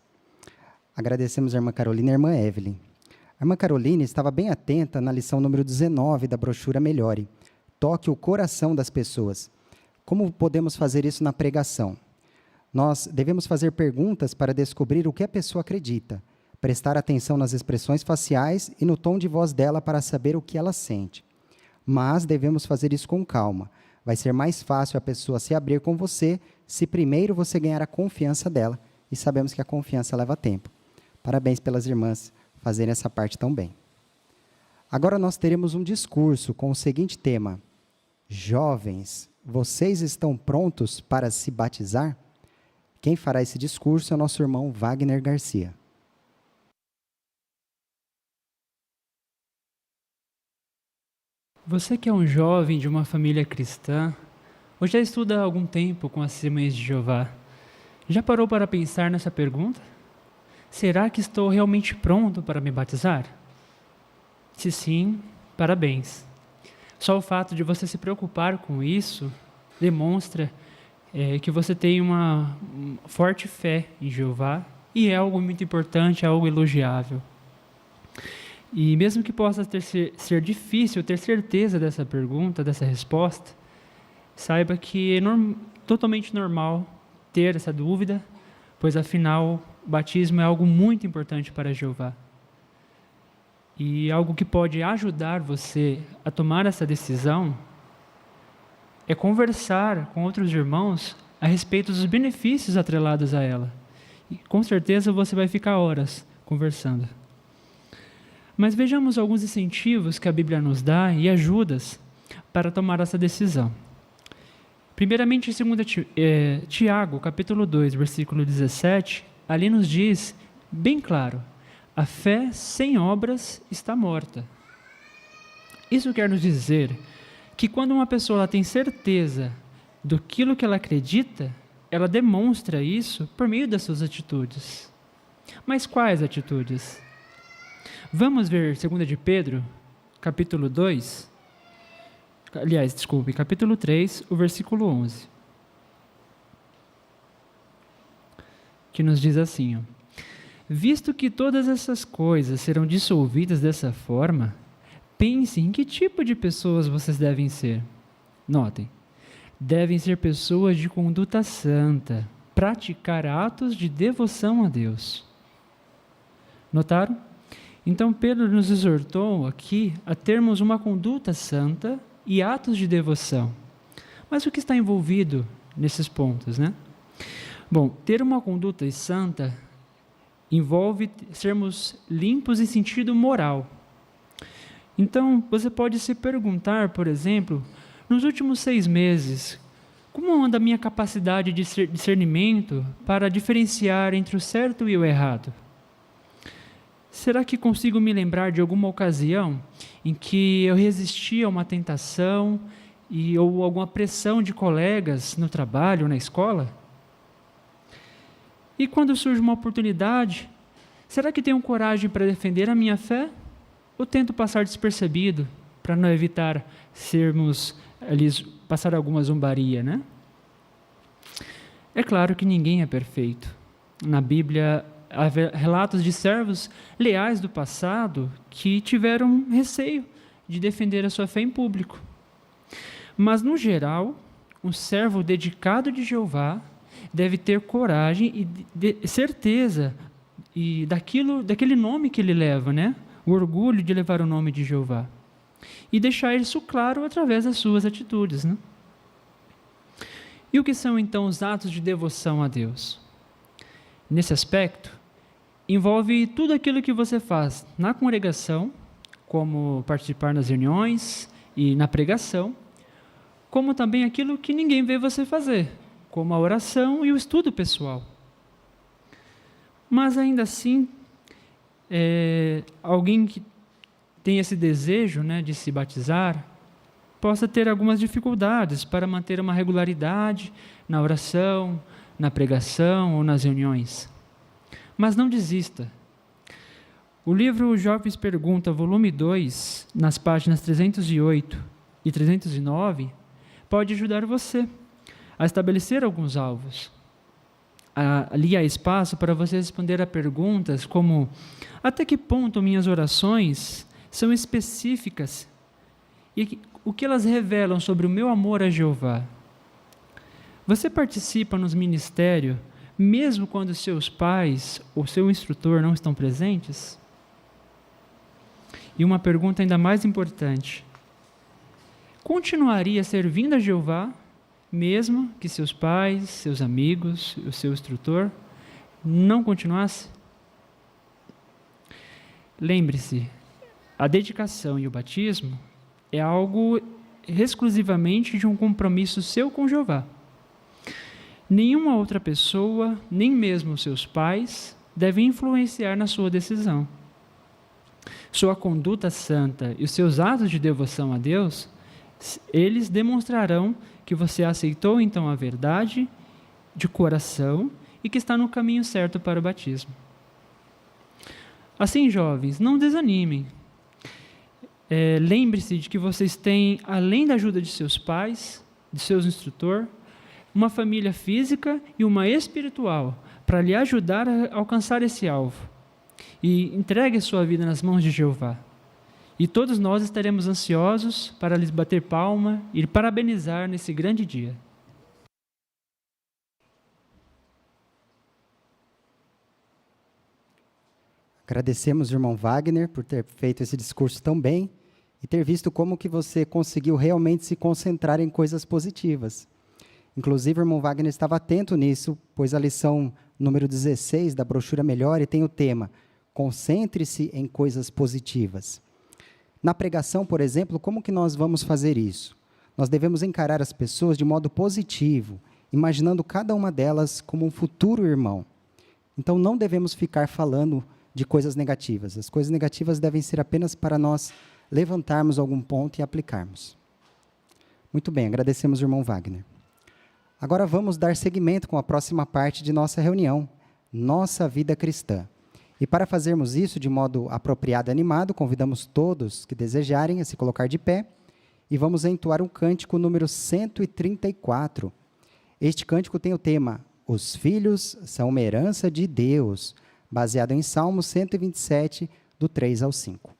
[SPEAKER 1] Agradecemos a irmã Carolina e a irmã Evelyn. A irmã Carolina estava bem atenta na lição número 19 da brochura Melhore. Toque o coração das pessoas. Como podemos fazer isso na pregação? Nós devemos fazer perguntas para descobrir o que a pessoa acredita, prestar atenção nas expressões faciais e no tom de voz dela para saber o que ela sente. Mas devemos fazer isso com calma. Vai ser mais fácil a pessoa se abrir com você se primeiro você ganhar a confiança dela, e sabemos que a confiança leva tempo. Parabéns pelas irmãs fazerem essa parte tão bem. Agora nós teremos um discurso com o seguinte tema: Jovens, vocês estão prontos para se batizar? Quem fará esse discurso é o nosso irmão Wagner Garcia.
[SPEAKER 4] Você que é um jovem de uma família cristã, ou já estuda há algum tempo com as Testemunhas de Jeová, já parou para pensar nessa pergunta? Será que estou realmente pronto para me batizar? Se sim, parabéns. Só o fato de você se preocupar com isso demonstra que você tem uma forte fé em Jeová e é algo muito importante, é algo elogiável. E mesmo que possa ser difícil ter certeza dessa pergunta, dessa resposta, saiba que é totalmente normal ter essa dúvida, pois afinal o batismo é algo muito importante para Jeová. E algo que pode ajudar você a tomar essa decisão é conversar com outros irmãos a respeito dos benefícios atrelados a ela. E com certeza você vai ficar horas conversando. Mas vejamos alguns incentivos que a Bíblia nos dá e ajudas para tomar essa decisão. Primeiramente, em 2 Tiago, capítulo 2, versículo 17, ali nos diz, bem claro, a fé sem obras está morta. Isso quer nos dizer que quando uma pessoa tem certeza daquilo que ela acredita, ela demonstra isso por meio das suas atitudes. Mas quais atitudes? Vamos ver 2 de Pedro, capítulo 2, capítulo 3, o versículo 11, que nos diz assim, visto que todas essas coisas serão dissolvidas dessa forma, pense em que tipo de pessoas vocês devem ser. Notem, devem ser pessoas de conduta santa, praticar atos de devoção a Deus. Notaram? Então Pedro nos exortou aqui a termos uma conduta santa e atos de devoção. Mas o que está envolvido nesses pontos, né? Bom, ter uma conduta santa envolve sermos limpos em sentido moral. Então, você pode se perguntar, por exemplo, nos últimos 6 meses, como anda a minha capacidade de discernimento para diferenciar entre o certo e o errado? Será que consigo me lembrar de alguma ocasião em que eu resisti a uma tentação ou alguma pressão de colegas no trabalho ou na escola? E quando surge uma oportunidade, será que tenho coragem para defender a minha fé? Ou tento passar despercebido para não evitar passar alguma zombaria, né? É claro que ninguém é perfeito. Na Bíblia, há relatos de servos leais do passado que tiveram receio de defender a sua fé em público. Mas, no geral, um servo dedicado de Jeová deve ter coragem e certeza daquele nome que ele leva, né? O orgulho de levar o nome de Jeová. E deixar isso claro através das suas atitudes, né? E o que são, então, os atos de devoção a Deus? Nesse aspecto, envolve tudo aquilo que você faz na congregação, como participar nas reuniões e na pregação, como também aquilo que ninguém vê você fazer, como a oração e o estudo pessoal. Mas ainda assim, alguém que tem esse desejo, né, de se batizar, possa ter algumas dificuldades para manter uma regularidade na oração, na pregação ou nas reuniões. Mas não desista. O livro Jovens Pergunta, volume 2, nas páginas 308 e 309, pode ajudar você a estabelecer alguns alvos. Ali há espaço para você responder a perguntas como: até que ponto minhas orações são específicas e o que elas revelam sobre o meu amor a Jeová? Você participa nos ministérios mesmo quando seus pais ou seu instrutor não estão presentes? E uma pergunta ainda mais importante: continuaria servindo a Jeová mesmo que seus pais, seus amigos, o seu instrutor não continuassem? Lembre-se, a dedicação e o batismo é algo exclusivamente de um compromisso seu com Jeová. Nenhuma outra pessoa, nem mesmo seus pais, devem influenciar na sua decisão. Sua conduta santa e os seus atos de devoção a Deus, eles demonstrarão que você aceitou então a verdade de coração e que está no caminho certo para o batismo. Assim, jovens, não desanimem. Lembre-se de que vocês têm, além da ajuda de seus pais, de seus instrutores, uma família física e uma espiritual para lhe ajudar a alcançar esse alvo. E entregue a sua vida nas mãos de Jeová. E todos nós estaremos ansiosos para lhes bater palma e parabenizar nesse grande dia.
[SPEAKER 1] Agradecemos, irmão Wagner, por ter feito esse discurso tão bem e ter visto como que você conseguiu realmente se concentrar em coisas positivas. Inclusive, o irmão Wagner estava atento nisso, pois a lição número 16 da brochura Melhore tem o tema Concentre-se em coisas positivas. Na pregação, por exemplo, como que nós vamos fazer isso? Nós devemos encarar as pessoas de modo positivo, imaginando cada uma delas como um futuro irmão. Então, não devemos ficar falando de coisas negativas. As coisas negativas devem ser apenas para nós levantarmos algum ponto e aplicarmos. Muito bem, agradecemos o irmão Wagner. Agora vamos dar seguimento com a próxima parte de nossa reunião, Nossa Vida Cristã. E para fazermos isso de modo apropriado e animado, convidamos todos que desejarem a se colocar de pé e vamos entoar um cântico número 134. Este cântico tem o tema Os Filhos são uma herança de Deus, baseado em Salmo 127, do 3 ao 5.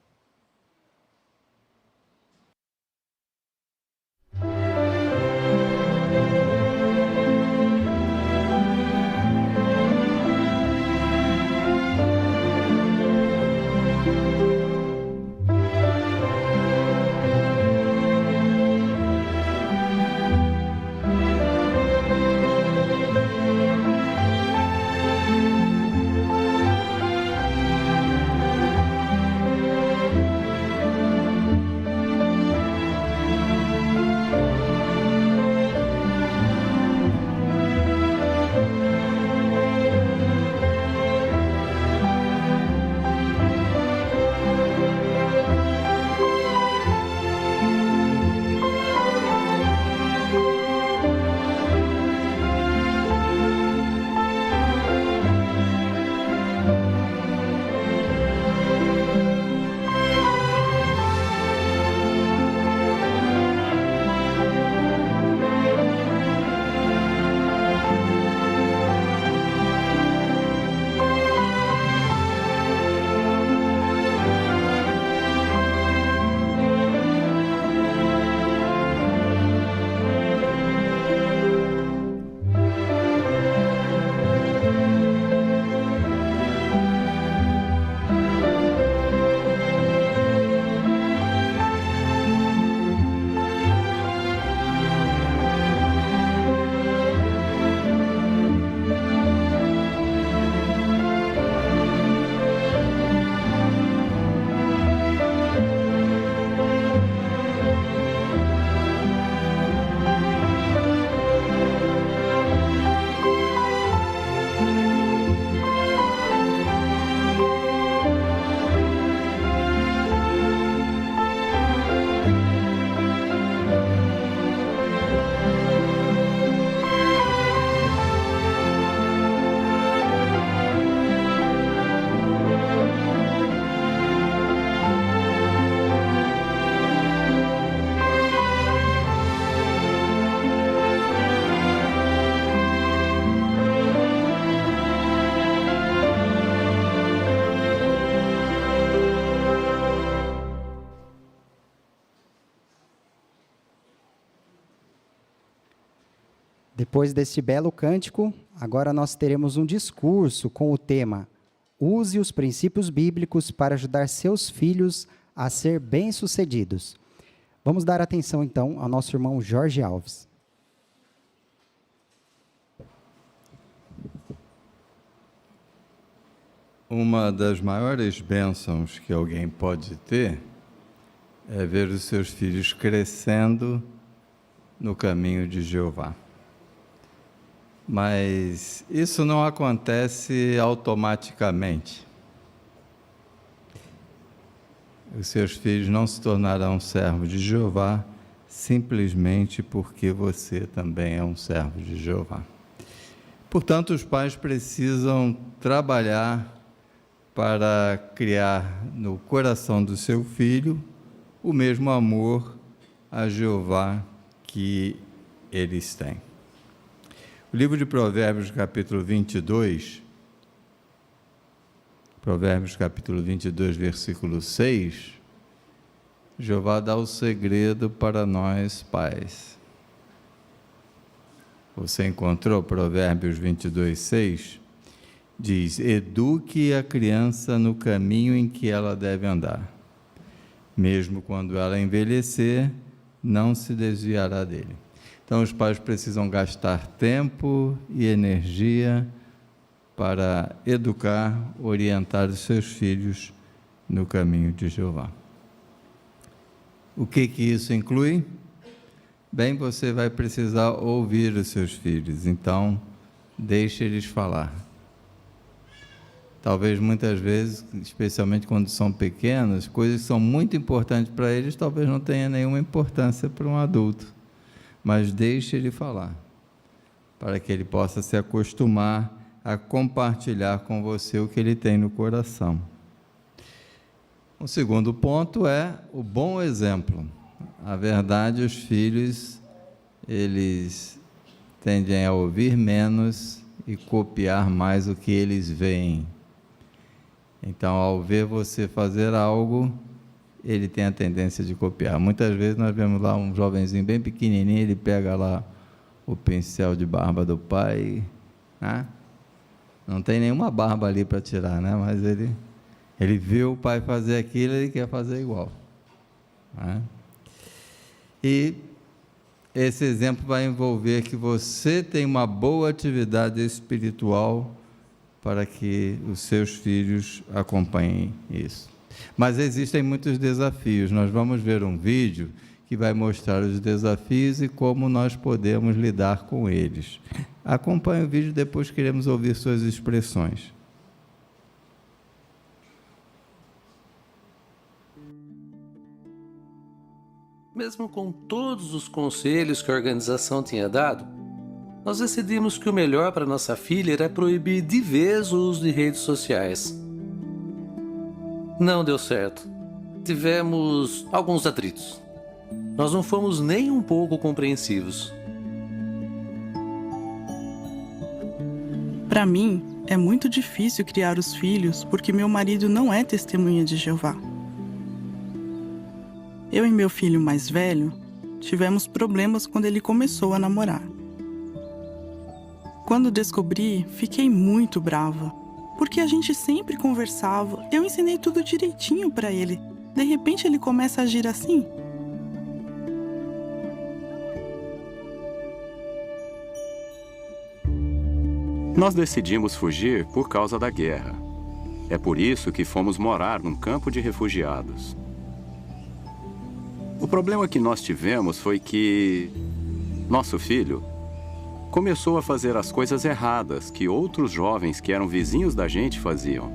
[SPEAKER 1] Depois deste belo cântico, agora nós teremos um discurso com o tema Use os princípios bíblicos para ajudar seus filhos a ser bem-sucedidos. Vamos dar atenção, então, ao nosso irmão Jorge Alves.
[SPEAKER 14] Uma das maiores bênçãos que alguém pode ter é ver os seus filhos crescendo no caminho de Jeová. Mas isso não acontece automaticamente. Os seus filhos não se tornarão servos de Jeová simplesmente porque você também é um servo de Jeová. Portanto, os pais precisam trabalhar para criar no coração do seu filho o mesmo amor a Jeová que eles têm. O livro de Provérbios, capítulo 22, versículo 6, Jeová dá o segredo para nós pais. Você encontrou Provérbios 22, 6? Diz, eduque a criança no caminho em que ela deve andar. Mesmo quando ela envelhecer, não se desviará dele. Então, os pais precisam gastar tempo e energia para educar, orientar os seus filhos no caminho de Jeová. O que isso inclui? Bem, você vai precisar ouvir os seus filhos, então, deixe eles falar. Talvez muitas vezes, especialmente quando são pequenos, coisas que são muito importantes para eles, talvez não tenha nenhuma importância para um adulto. Mas deixe ele falar, para que ele possa se acostumar a compartilhar com você o que ele tem no coração. O segundo ponto é o bom exemplo. A verdade, os filhos, eles tendem a ouvir menos e copiar mais o que eles veem. Então, ao ver você fazer algo, ele tem a tendência de copiar. Muitas vezes nós vemos lá um jovenzinho bem pequenininho, ele pega lá o pincel de barba do pai, né? Não tem nenhuma barba ali para tirar, né? Mas ele viu o pai fazer aquilo, ele quer fazer igual, né? E esse exemplo vai envolver que você tem uma boa atividade espiritual para que os seus filhos acompanhem isso. Mas existem muitos desafios. Nós vamos ver um vídeo que vai mostrar os desafios e como nós podemos lidar com eles. Acompanhe o vídeo, depois queremos ouvir suas expressões.
[SPEAKER 5] Mesmo com todos os conselhos que a organização tinha dado, nós decidimos que o melhor para nossa filha era proibir de vez o uso de redes sociais. Não deu certo. Tivemos alguns atritos. Nós não fomos nem um pouco compreensivos.
[SPEAKER 22] Para mim, é muito difícil criar os filhos porque meu marido não é testemunha de Jeová. Eu e meu filho mais velho tivemos problemas quando ele começou a namorar. Quando descobri, fiquei muito brava, porque a gente sempre conversava, eu ensinei tudo direitinho para ele. De repente ele começa a agir assim.
[SPEAKER 23] Nós decidimos fugir por causa da guerra. É por isso que fomos morar num campo de refugiados. O problema que nós tivemos foi que nosso filho começou a fazer as coisas erradas que outros jovens que eram vizinhos da gente faziam.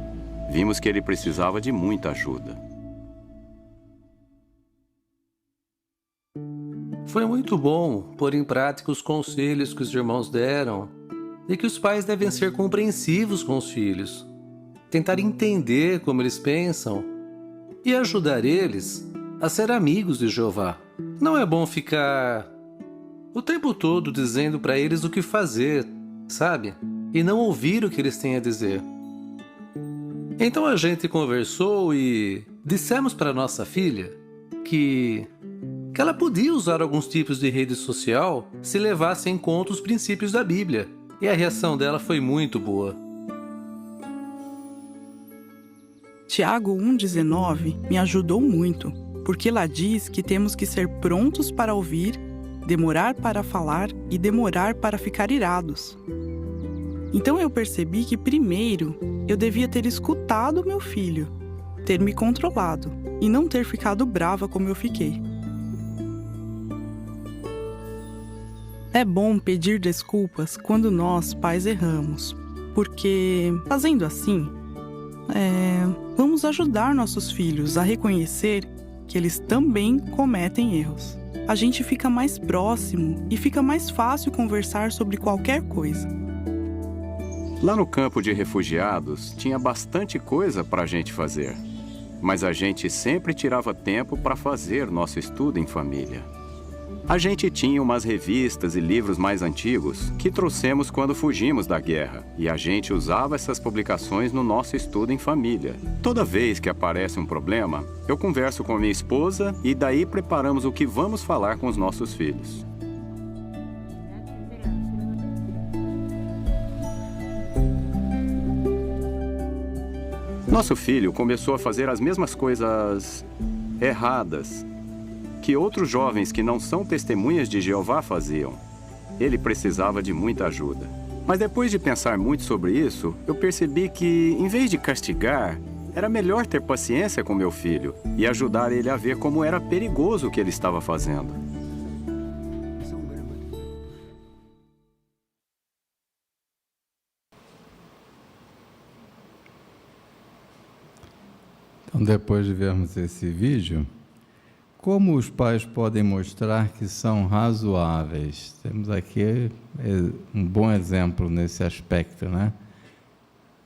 [SPEAKER 23] Vimos que ele precisava de muita ajuda.
[SPEAKER 5] Foi muito bom pôr em prática os conselhos que os irmãos deram e que os pais devem ser compreensivos com os filhos, tentar entender como eles pensam e ajudar eles a ser amigos de Jeová. Não é bom ficar o tempo todo dizendo para eles o que fazer, sabe? E não ouvir o que eles têm a dizer. Então a gente conversou e dissemos para nossa filha que que ela podia usar alguns tipos de rede social se levasse em conta os princípios da Bíblia. E a reação dela foi muito boa.
[SPEAKER 22] Tiago 1,19 me ajudou muito, porque lá diz que temos que ser prontos para ouvir, demorar para falar e demorar para ficar irados. Então eu percebi que primeiro eu devia ter escutado meu filho, ter me controlado e não ter ficado brava como eu fiquei. É bom pedir desculpas quando nós, pais, erramos, porque, fazendo assim, vamos ajudar nossos filhos a reconhecer que eles também cometem erros. A gente fica mais próximo e fica mais fácil conversar sobre qualquer coisa.
[SPEAKER 23] Lá no campo de refugiados, tinha bastante coisa para a gente fazer. Mas a gente sempre tirava tempo para fazer nosso estudo em família. A gente tinha umas revistas e livros mais antigos que trouxemos quando fugimos da guerra, e a gente usava essas publicações no nosso estudo em família. Toda vez que aparece um problema, eu converso com a minha esposa e daí preparamos o que vamos falar com os nossos filhos. Nosso filho começou a fazer as mesmas coisas erradas que outros jovens que não são testemunhas de Jeová faziam. Ele precisava de muita ajuda. Mas depois de pensar muito sobre isso, eu percebi que, em vez de castigar, era melhor ter paciência com meu filho e ajudar ele a ver como era perigoso o que ele estava fazendo.
[SPEAKER 14] Então, depois de vermos esse vídeo, como os pais podem mostrar que são razoáveis? Temos aqui um bom exemplo nesse aspecto, né?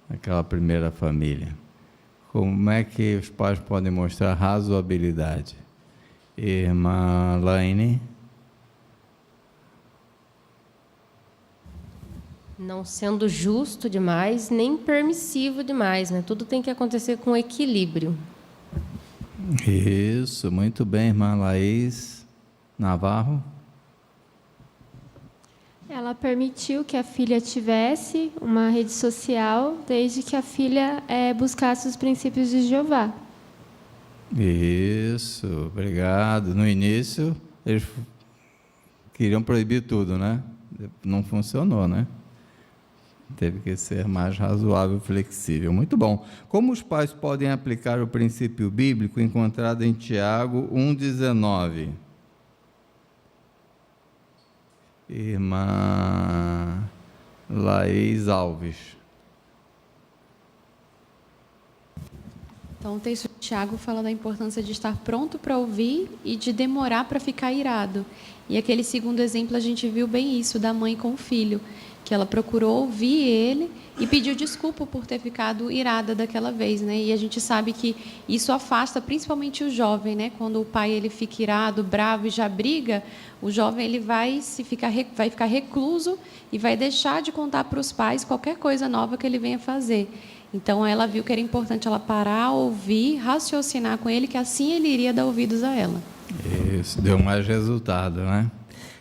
[SPEAKER 14] Aquela primeira família. Como é que os pais podem mostrar razoabilidade? Irmã Laine?
[SPEAKER 6] Não sendo justo demais, nem permissivo demais, né? Tudo tem que acontecer com equilíbrio.
[SPEAKER 14] Isso, muito bem, irmã Laís Navarro.
[SPEAKER 7] Ela permitiu que a filha tivesse uma rede social, desde que a filha buscasse os princípios de Jeová.
[SPEAKER 14] Isso, obrigado. No início, eles queriam proibir tudo, né? Não funcionou, né? Teve que ser mais razoável e flexível. Muito bom. Como os pais podem aplicar o princípio bíblico encontrado em Tiago 1,19? Irmã Laís Alves.
[SPEAKER 13] Então, o texto de Tiago fala da importância de estar pronto para ouvir e de demorar para ficar irado. E aquele segundo exemplo, a gente viu bem isso, da mãe com o filho, que ela procurou ouvir ele e pediu desculpa por ter ficado irada daquela vez, né? E a gente sabe que isso afasta principalmente o jovem, né? Quando o pai ele fica irado, bravo e já briga, o jovem ele vai ficar recluso e vai deixar de contar para os pais qualquer coisa nova que ele venha fazer. Então ela viu que era importante ela parar, ouvir, raciocinar com ele, que assim ele iria dar ouvidos a ela.
[SPEAKER 14] Isso, deu mais resultado, né?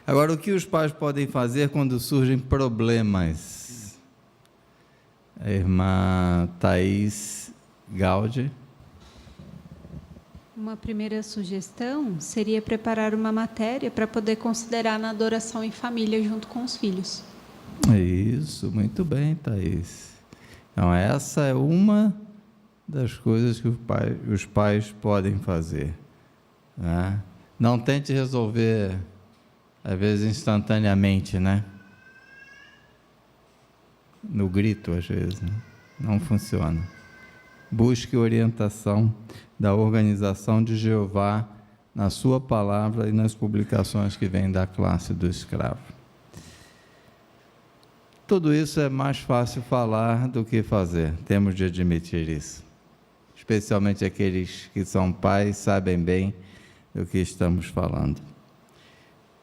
[SPEAKER 14] Agora, o que os pais podem fazer quando surgem problemas? A irmã Thaís Gaudi.
[SPEAKER 8] Uma primeira sugestão seria preparar uma matéria para poder considerar na adoração em família junto com os filhos.
[SPEAKER 14] Isso, muito bem, Thaís. Então, essa é uma das coisas que os pais podem fazer, né? Não tente resolver, às vezes, instantaneamente, né? No grito, às vezes, né? Não funciona. Busque orientação da organização de Jeová na sua palavra e nas publicações que vêm da classe do escravo. Tudo isso é mais fácil falar do que fazer, temos de admitir isso. Especialmente aqueles que são pais sabem bem do que estamos falando.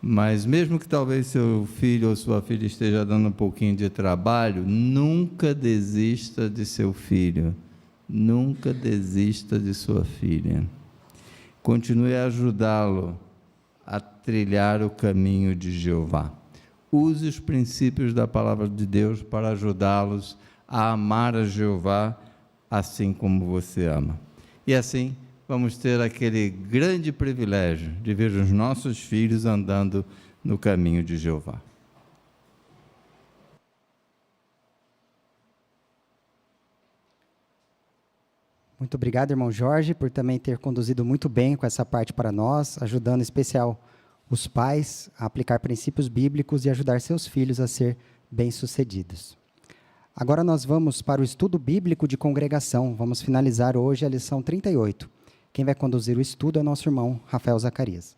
[SPEAKER 14] Mas mesmo que talvez seu filho ou sua filha esteja dando um pouquinho de trabalho, nunca desista de seu filho, nunca desista de sua filha. Continue a ajudá-lo a trilhar o caminho de Jeová. Use os princípios da palavra de Deus para ajudá-los a amar a Jeová assim como você ama. E assim vamos ter aquele grande privilégio de ver os nossos filhos andando no caminho de Jeová.
[SPEAKER 1] Muito obrigado, irmão Jorge, por também ter conduzido muito bem com essa parte para nós, ajudando em especial os pais a aplicar princípios bíblicos e ajudar seus filhos a ser bem-sucedidos. Agora nós vamos para o estudo bíblico de congregação. Vamos finalizar hoje a lição 38. Quem vai conduzir o estudo é nosso irmão Rafael Zacarias.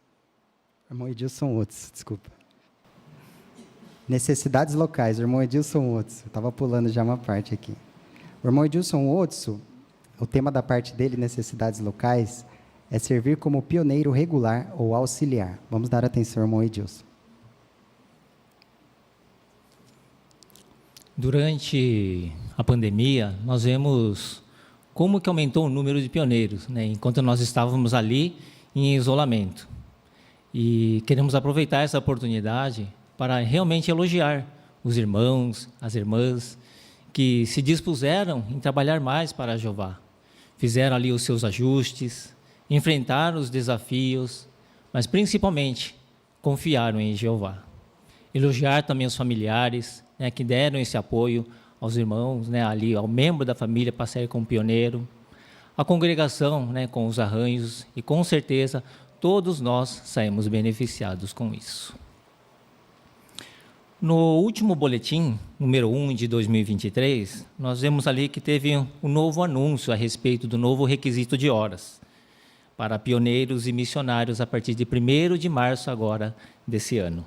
[SPEAKER 1] Irmão Edilson Otis, desculpa. Necessidades locais, irmão Edilson Otis. Eu estava pulando já uma parte aqui. O irmão Edilson Otis, o tema da parte dele, necessidades locais, é servir como pioneiro regular ou auxiliar. Vamos dar atenção, irmão Edilson.
[SPEAKER 9] Durante a pandemia, nós vemos como que aumentou o número de pioneiros, né? Enquanto nós estávamos ali em isolamento. E queremos aproveitar essa oportunidade para realmente elogiar os irmãos, as irmãs, que se dispuseram em trabalhar mais para Jeová. Fizeram ali os seus ajustes, enfrentaram os desafios, mas principalmente confiaram em Jeová. Elogiar também os familiares, né, que deram esse apoio aos irmãos, né, ali ao membro da família para sair como pioneiro, a congregação, né, com os arranjos, e com certeza todos nós saímos beneficiados com isso. No último boletim, número 1 de 2023, nós vemos ali que teve um novo anúncio a respeito do novo requisito de horas para pioneiros e missionários a partir de 1º de março agora desse ano.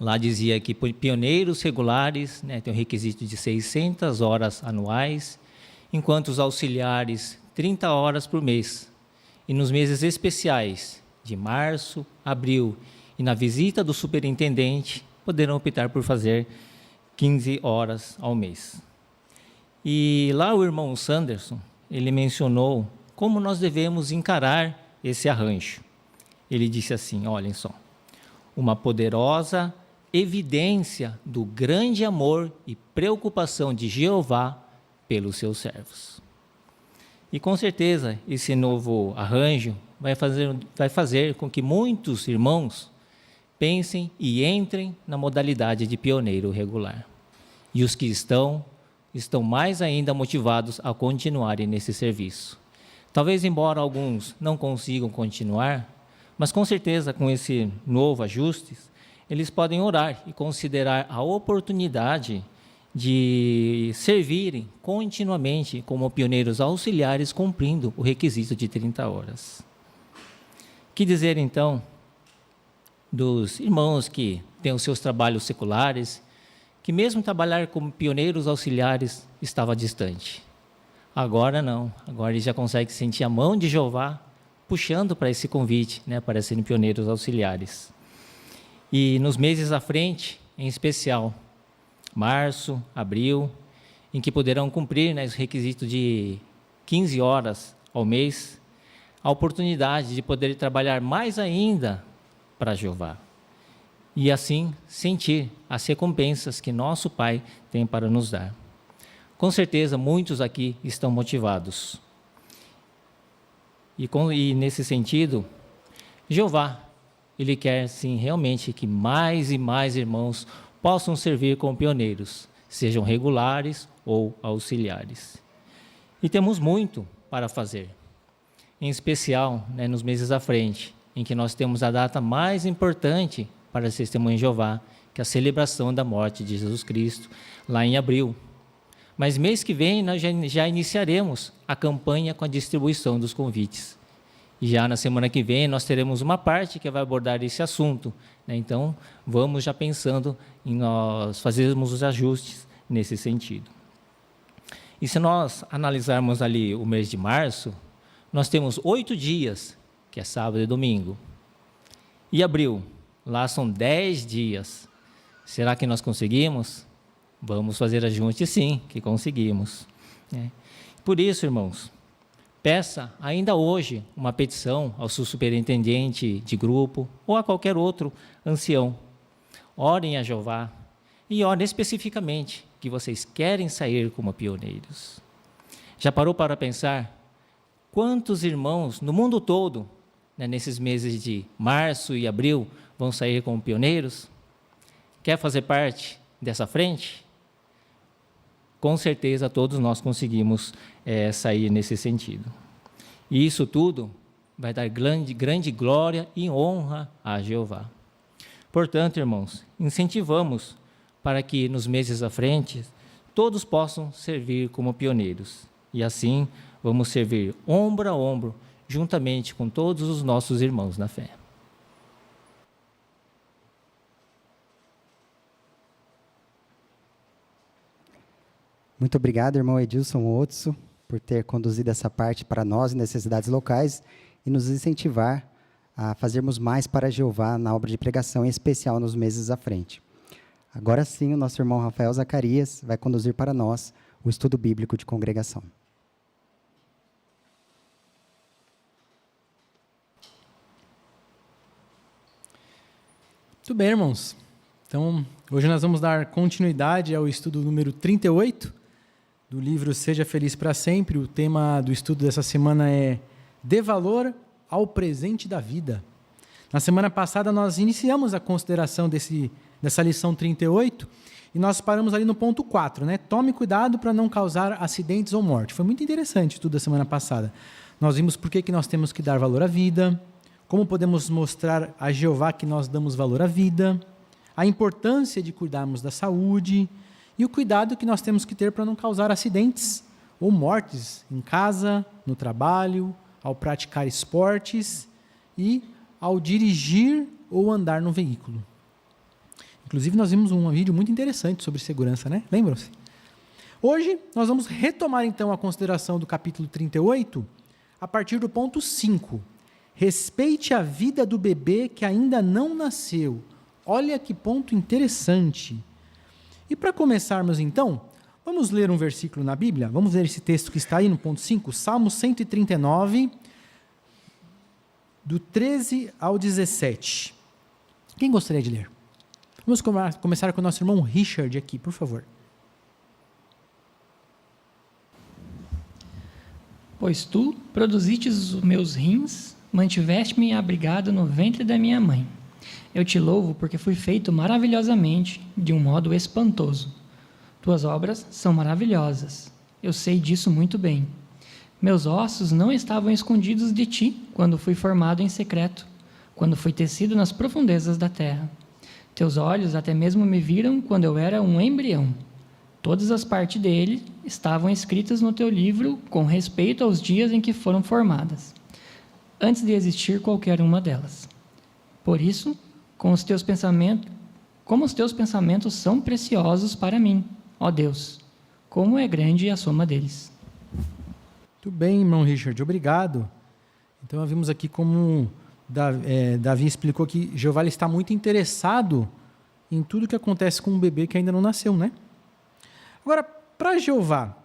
[SPEAKER 9] Lá dizia que pioneiros regulares, né, tem um requisito de 600 horas anuais, enquanto os auxiliares 30 horas por mês. E nos meses especiais de março, abril e na visita do superintendente, poderão optar por fazer 15 horas ao mês. E lá o irmão Sanderson, ele mencionou como nós devemos encarar esse arranjo. Ele disse assim, olhem só, uma poderosa evidência do grande amor e preocupação de Jeová pelos seus servos. E com certeza esse novo arranjo vai fazer com que muitos irmãos pensem e entrem na modalidade de pioneiro regular. E os que estão mais ainda motivados a continuarem nesse serviço. Talvez, embora alguns não consigam continuar, mas com certeza com esse novo ajuste, eles podem orar e considerar a oportunidade de servirem continuamente como pioneiros auxiliares, cumprindo o requisito de 30 horas. Que dizer, então, dos irmãos que têm os seus trabalhos seculares, que mesmo trabalhar como pioneiros auxiliares estava distante. Agora não, agora eles já conseguem sentir a mão de Jeová puxando para esse convite, né, para serem pioneiros auxiliares. E nos meses à frente, em especial, março, abril, em que poderão cumprir, né, os requisitos de 15 horas ao mês, a oportunidade de poder trabalhar mais ainda para Jeová. E assim sentir as recompensas que nosso Pai tem para nos dar. Com certeza, muitos aqui estão motivados. E nesse sentido, Jeová, Ele quer, sim, realmente que mais e mais irmãos possam servir como pioneiros, sejam regulares ou auxiliares. E temos muito para fazer, em especial, né, nos meses à frente, em que nós temos a data mais importante para as Testemunhas de Jeová, que é a celebração da morte de Jesus Cristo, lá em abril. Mas mês que vem nós já iniciaremos a campanha com a distribuição dos convites. E já na semana que vem nós teremos uma parte que vai abordar esse assunto, né? Então, vamos já pensando em nós fazermos os ajustes nesse sentido. E se nós analisarmos ali o mês de março, nós temos 8 dias, que é sábado e domingo. E abril, lá são 10 dias. Será que nós conseguimos? Vamos fazer ajuste, sim, que conseguimos. Por isso, irmãos, Peça ainda hoje uma petição ao seu superintendente de grupo ou a qualquer outro ancião. Orem a Jeová e orem especificamente que vocês querem sair como pioneiros. Já parou para pensar quantos irmãos no mundo todo, né, nesses meses de março e abril, vão sair como pioneiros? Quer fazer parte dessa frente? Com certeza todos nós conseguimos sair nesse sentido. E isso tudo vai dar grande glória e honra a Jeová. Portanto, irmãos, incentivamos para que nos meses à frente todos possam servir como pioneiros. E assim vamos servir ombro a ombro, juntamente com todos os nossos irmãos na fé.
[SPEAKER 1] Muito obrigado, irmão Edilson Otso, por ter conduzido essa parte para nós em necessidades locais e nos incentivar a fazermos mais para Jeová na obra de pregação, em especial nos meses à frente. Agora sim, o nosso irmão Rafael Zacarias vai conduzir para nós o estudo bíblico de congregação.
[SPEAKER 10] Muito bem, irmãos. Então, hoje nós vamos dar continuidade ao estudo número 38 do livro Seja Feliz para Sempre. O tema do estudo dessa semana é Dê valor ao presente da vida. Na semana passada nós iniciamos a consideração dessa lição 38 e nós paramos ali no ponto 4, né? Tome cuidado para não causar acidentes ou morte. Foi muito interessante tudo da semana passada. Nós vimos por que nós temos que dar valor à vida, como podemos mostrar a Jeová que nós damos valor à vida, a importância de cuidarmos da saúde e o cuidado que nós temos que ter para não causar acidentes ou mortes em casa, no trabalho, ao praticar esportes e ao dirigir ou andar no veículo. Inclusive, nós vimos um vídeo muito interessante sobre segurança, né? Lembram-se? Hoje, nós vamos retomar, então, a consideração do capítulo 38, a partir do ponto 5. Respeite a vida do bebê que ainda não nasceu. Olha que ponto interessante. E para começarmos, então, vamos ler um versículo na Bíblia? Vamos ler esse texto que está aí no ponto 5, Salmo 139, do 13 ao 17. Quem gostaria de ler? Vamos começar com o nosso irmão Richard aqui, por favor.
[SPEAKER 11] Pois tu produzistes os meus rins, mantiveste-me abrigado no ventre da minha mãe. Eu te louvo porque fui feito maravilhosamente, de um modo espantoso. Tuas obras são maravilhosas. Eu sei disso muito bem. Meus ossos não estavam escondidos de ti quando fui formado em secreto, quando fui tecido nas profundezas da terra. Teus olhos até mesmo me viram quando eu era um embrião. Todas as partes dele estavam escritas no teu livro com respeito aos dias em que foram formadas, antes de existir qualquer uma delas. Por isso, como os teus pensamentos são preciosos para mim, ó Deus, como é grande a soma deles.
[SPEAKER 10] Muito bem, irmão Richard, obrigado. Então, nós vimos aqui como Davi explicou que Jeová está muito interessado em tudo que acontece com um bebê que ainda não nasceu, né? Agora, para Jeová,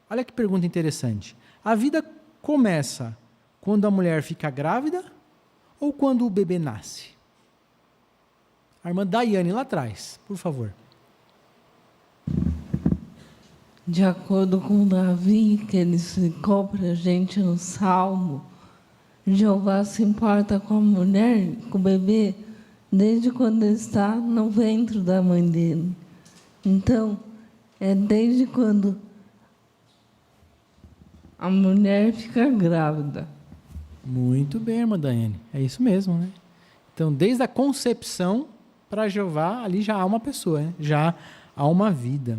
[SPEAKER 10] olha que pergunta interessante. A vida começa quando a mulher fica grávida ou quando o bebê nasce? A irmã Daiane lá atrás, por favor.
[SPEAKER 12] De acordo com Davi, que ele explicou para a gente no Salmo, Jeová se importa com a mulher, com o bebê, desde quando ele está no ventre da mãe dele. Então, é desde quando a mulher fica grávida.
[SPEAKER 10] Muito bem, irmã Daiane. É isso mesmo, né? Então, desde a concepção, para Jeová, ali já há uma pessoa, né? Já há uma vida.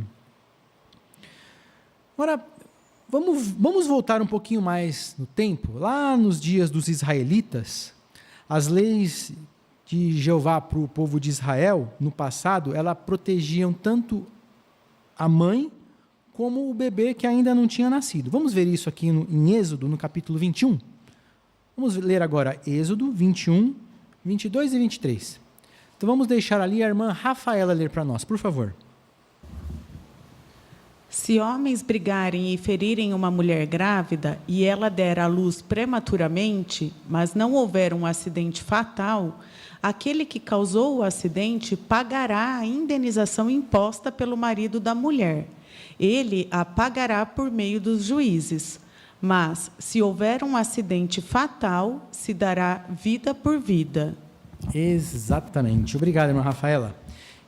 [SPEAKER 10] Agora, vamos voltar um pouquinho mais no tempo. Lá nos dias dos israelitas, as leis de Jeová para o povo de Israel, no passado, elas protegiam tanto a mãe como o bebê que ainda não tinha nascido. Vamos ver isso aqui em Êxodo, no capítulo 21? Vamos ler agora Êxodo 21, 22 e 23. Então vamos deixar ali a irmã Rafaela ler para nós, por favor.
[SPEAKER 15] Se homens brigarem e ferirem uma mulher grávida e ela der à luz prematuramente, mas não houver um acidente fatal, aquele que causou o acidente pagará a indenização imposta pelo marido da mulher. Ele a pagará por meio dos juízes. Mas, se houver um acidente fatal, se dará vida por vida.
[SPEAKER 10] Exatamente. Obrigado, irmã Rafaela.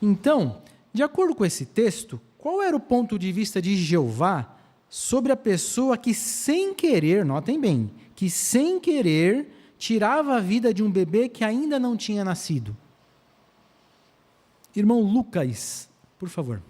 [SPEAKER 10] Então, de acordo com esse texto, qual era o ponto de vista de Jeová sobre a pessoa que, sem querer, notem bem, que sem querer tirava a vida de um bebê que ainda não tinha nascido? Irmão Lucas, por favor.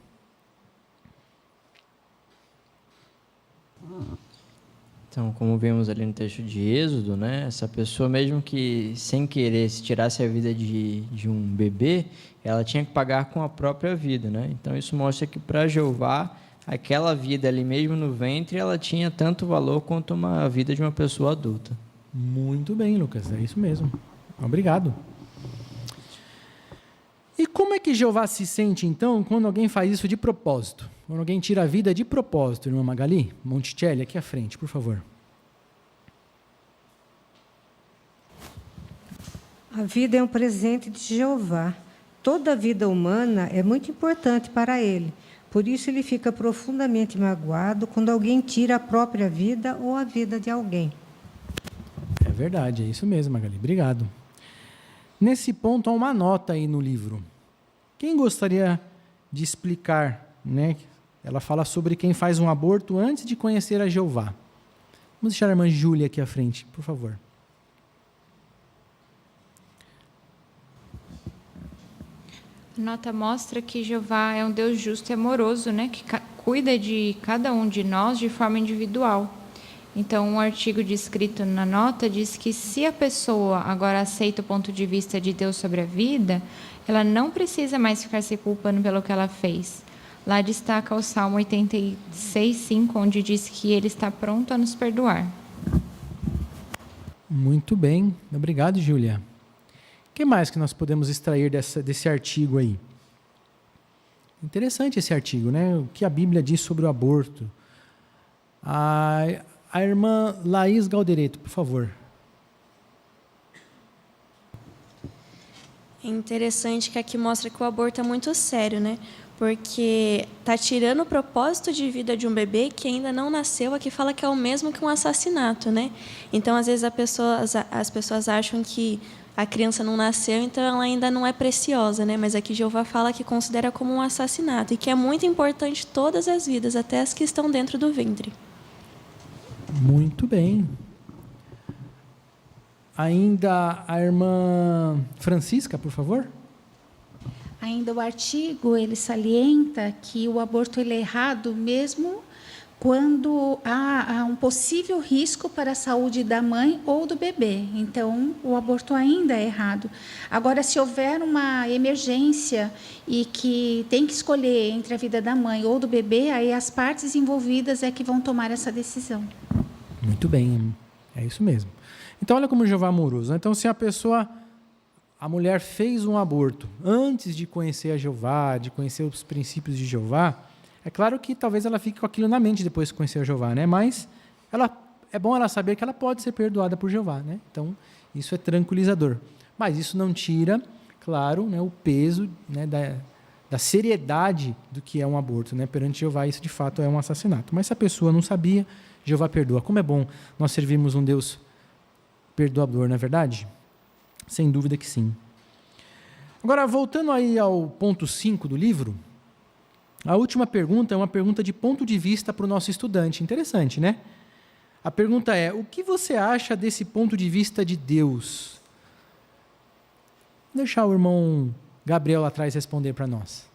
[SPEAKER 16] Então, como vemos ali no texto de Êxodo, né, essa pessoa, mesmo que sem querer se tirasse a vida de um bebê, ela tinha que pagar com a própria vida, né? Então, isso mostra que para Jeová, aquela vida ali mesmo no ventre, ela tinha tanto valor quanto uma vida de uma pessoa adulta.
[SPEAKER 10] Muito bem, Lucas, é isso mesmo. Obrigado. E como é que Jeová se sente, então, quando alguém faz isso de propósito? Quando alguém tira a vida de propósito, irmã Magali? Monticelli, aqui à frente, por favor.
[SPEAKER 17] A vida é um presente de Jeová. Toda a vida humana é muito importante para ele. Por isso ele fica profundamente magoado quando alguém tira a própria vida ou a vida de alguém.
[SPEAKER 10] É verdade, é isso mesmo, Magali. Obrigado. Nesse ponto, há uma nota aí no livro. Quem gostaria de explicar, né? Ela fala sobre quem faz um aborto antes de conhecer a Jeová. Vamos deixar a irmã Júlia aqui à frente, por favor.
[SPEAKER 24] A nota mostra que Jeová é um Deus justo e amoroso, né? Que cuida de cada um de nós de forma individual. Então, um artigo descrito na nota diz que se a pessoa agora aceita o ponto de vista de Deus sobre a vida, ela não precisa mais ficar se culpando pelo que ela fez. Lá destaca o Salmo 86:5, onde diz que ele está pronto a nos perdoar.
[SPEAKER 10] Muito bem. Obrigado, Júlia. O que mais que nós podemos extrair desse artigo aí? Interessante esse artigo, né? O que a Bíblia diz sobre o aborto. A irmã Laís Galdereto, por favor.
[SPEAKER 25] É interessante que aqui mostra que o aborto é muito sério, né? Porque está tirando o propósito de vida de um bebê que ainda não nasceu, aqui fala que é o mesmo que um assassinato, né? Então, às vezes, as pessoas acham que a criança não nasceu, então ela ainda não é preciosa, né? Mas aqui Jeová fala que considera como um assassinato e que é muito importante todas as vidas, até as que estão dentro do ventre.
[SPEAKER 10] Muito bem. Ainda a irmã Francisca, por favor.
[SPEAKER 26] Ainda o artigo, ele salienta que o aborto ele é errado mesmo quando há um possível risco para a saúde da mãe ou do bebê. Então, o aborto ainda é errado. Agora, se houver uma emergência e que tem que escolher entre a vida da mãe ou do bebê, aí as partes envolvidas é que vão tomar essa decisão.
[SPEAKER 10] Muito bem, é isso mesmo. Então, olha como Jeová é amoroso. Então, se a mulher fez um aborto antes de conhecer a Jeová, de conhecer os princípios de Jeová, é claro que talvez ela fique com aquilo na mente depois de conhecer a Jeová, né? Mas é bom ela saber que ela pode ser perdoada por Jeová, né? Então, isso é tranquilizador. Mas isso não tira, claro, né, o peso, né, da seriedade do que é um aborto, né? Perante Jeová, isso de fato é um assassinato. Mas se a pessoa não sabia, Jeová perdoa. Como é bom nós servirmos um Deus perdoador, não é verdade? Sem dúvida que sim. Agora, voltando aí ao ponto 5 do livro, a última pergunta é uma pergunta de ponto de vista para o nosso estudante. Interessante, né? A pergunta é: o que você acha desse ponto de vista de Deus? Vou deixar o irmão Gabriel lá atrás responder para nós.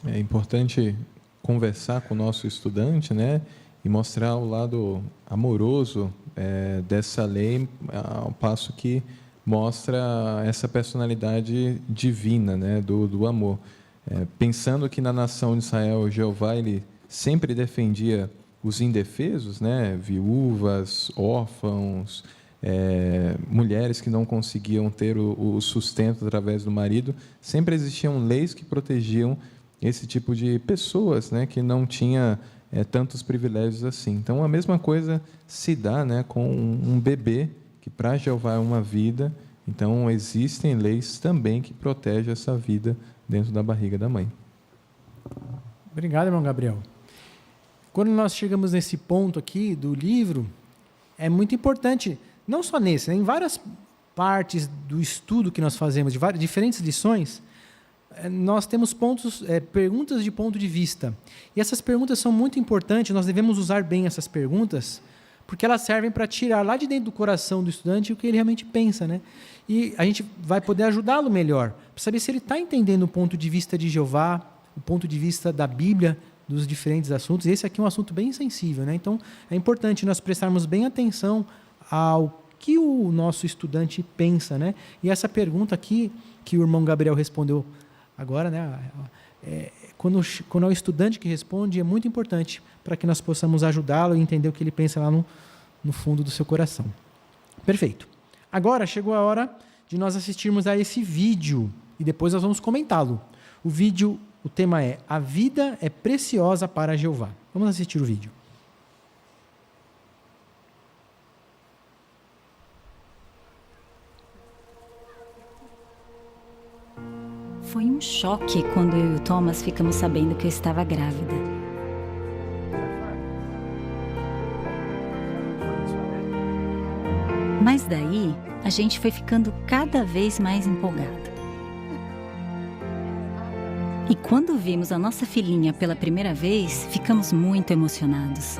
[SPEAKER 18] É importante conversar com o nosso estudante, né? E mostrar o lado amoroso dessa lei, ao passo que mostra essa personalidade divina, né? do amor. Pensando que na nação de Israel, Jeová ele sempre defendia os indefesos, né? Viúvas, órfãos, mulheres que não conseguiam ter o sustento através do marido. Sempre existiam leis que protegiam esse tipo de pessoas, né, que não tinha tantos privilégios assim. Então, a mesma coisa se dá, né, com um bebê, que para Jeová é uma vida. Então, existem leis também que protegem essa vida dentro da barriga da mãe.
[SPEAKER 10] Obrigado, irmão Gabriel. Quando nós chegamos nesse ponto aqui do livro, é muito importante, não só nesse, né, em várias partes do estudo que nós fazemos, de várias diferentes lições, nós temos perguntas de ponto de vista. E essas perguntas são muito importantes, nós devemos usar bem essas perguntas, porque elas servem para tirar lá de dentro do coração do estudante o que ele realmente pensa, né? E a gente vai poder ajudá-lo melhor, para saber se ele está entendendo o ponto de vista de Jeová, o ponto de vista da Bíblia, dos diferentes assuntos. Esse aqui é um assunto bem sensível, né? Então, é importante nós prestarmos bem atenção ao que o nosso estudante pensa, né? E essa pergunta aqui, que o irmão Gabriel respondeu agora, né? Quando é o estudante que responde, é muito importante para que nós possamos ajudá-lo e entender o que ele pensa lá no fundo do seu coração. Perfeito. Agora chegou a hora de nós assistirmos a esse vídeo e depois nós vamos comentá-lo. O tema é: a vida é preciosa para Jeová. Vamos assistir o vídeo.
[SPEAKER 2] Foi um choque quando eu e o Thomas ficamos sabendo que eu estava grávida. Mas daí, a gente foi ficando cada vez mais empolgado. E quando vimos a nossa filhinha pela primeira vez, ficamos muito emocionados.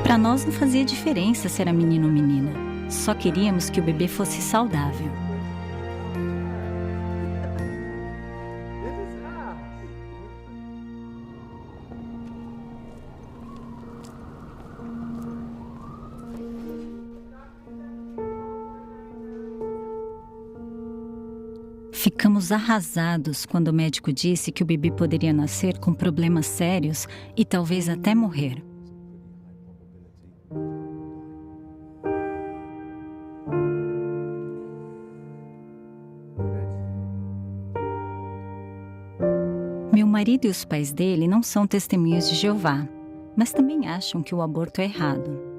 [SPEAKER 2] Para nós não fazia diferença se era menino ou menina. Só queríamos que o bebê fosse saudável. Ficamos arrasados quando o médico disse que o bebê poderia nascer com problemas sérios e talvez até morrer. Meu marido e os pais dele não são testemunhas de Jeová, mas também acham que o aborto é errado.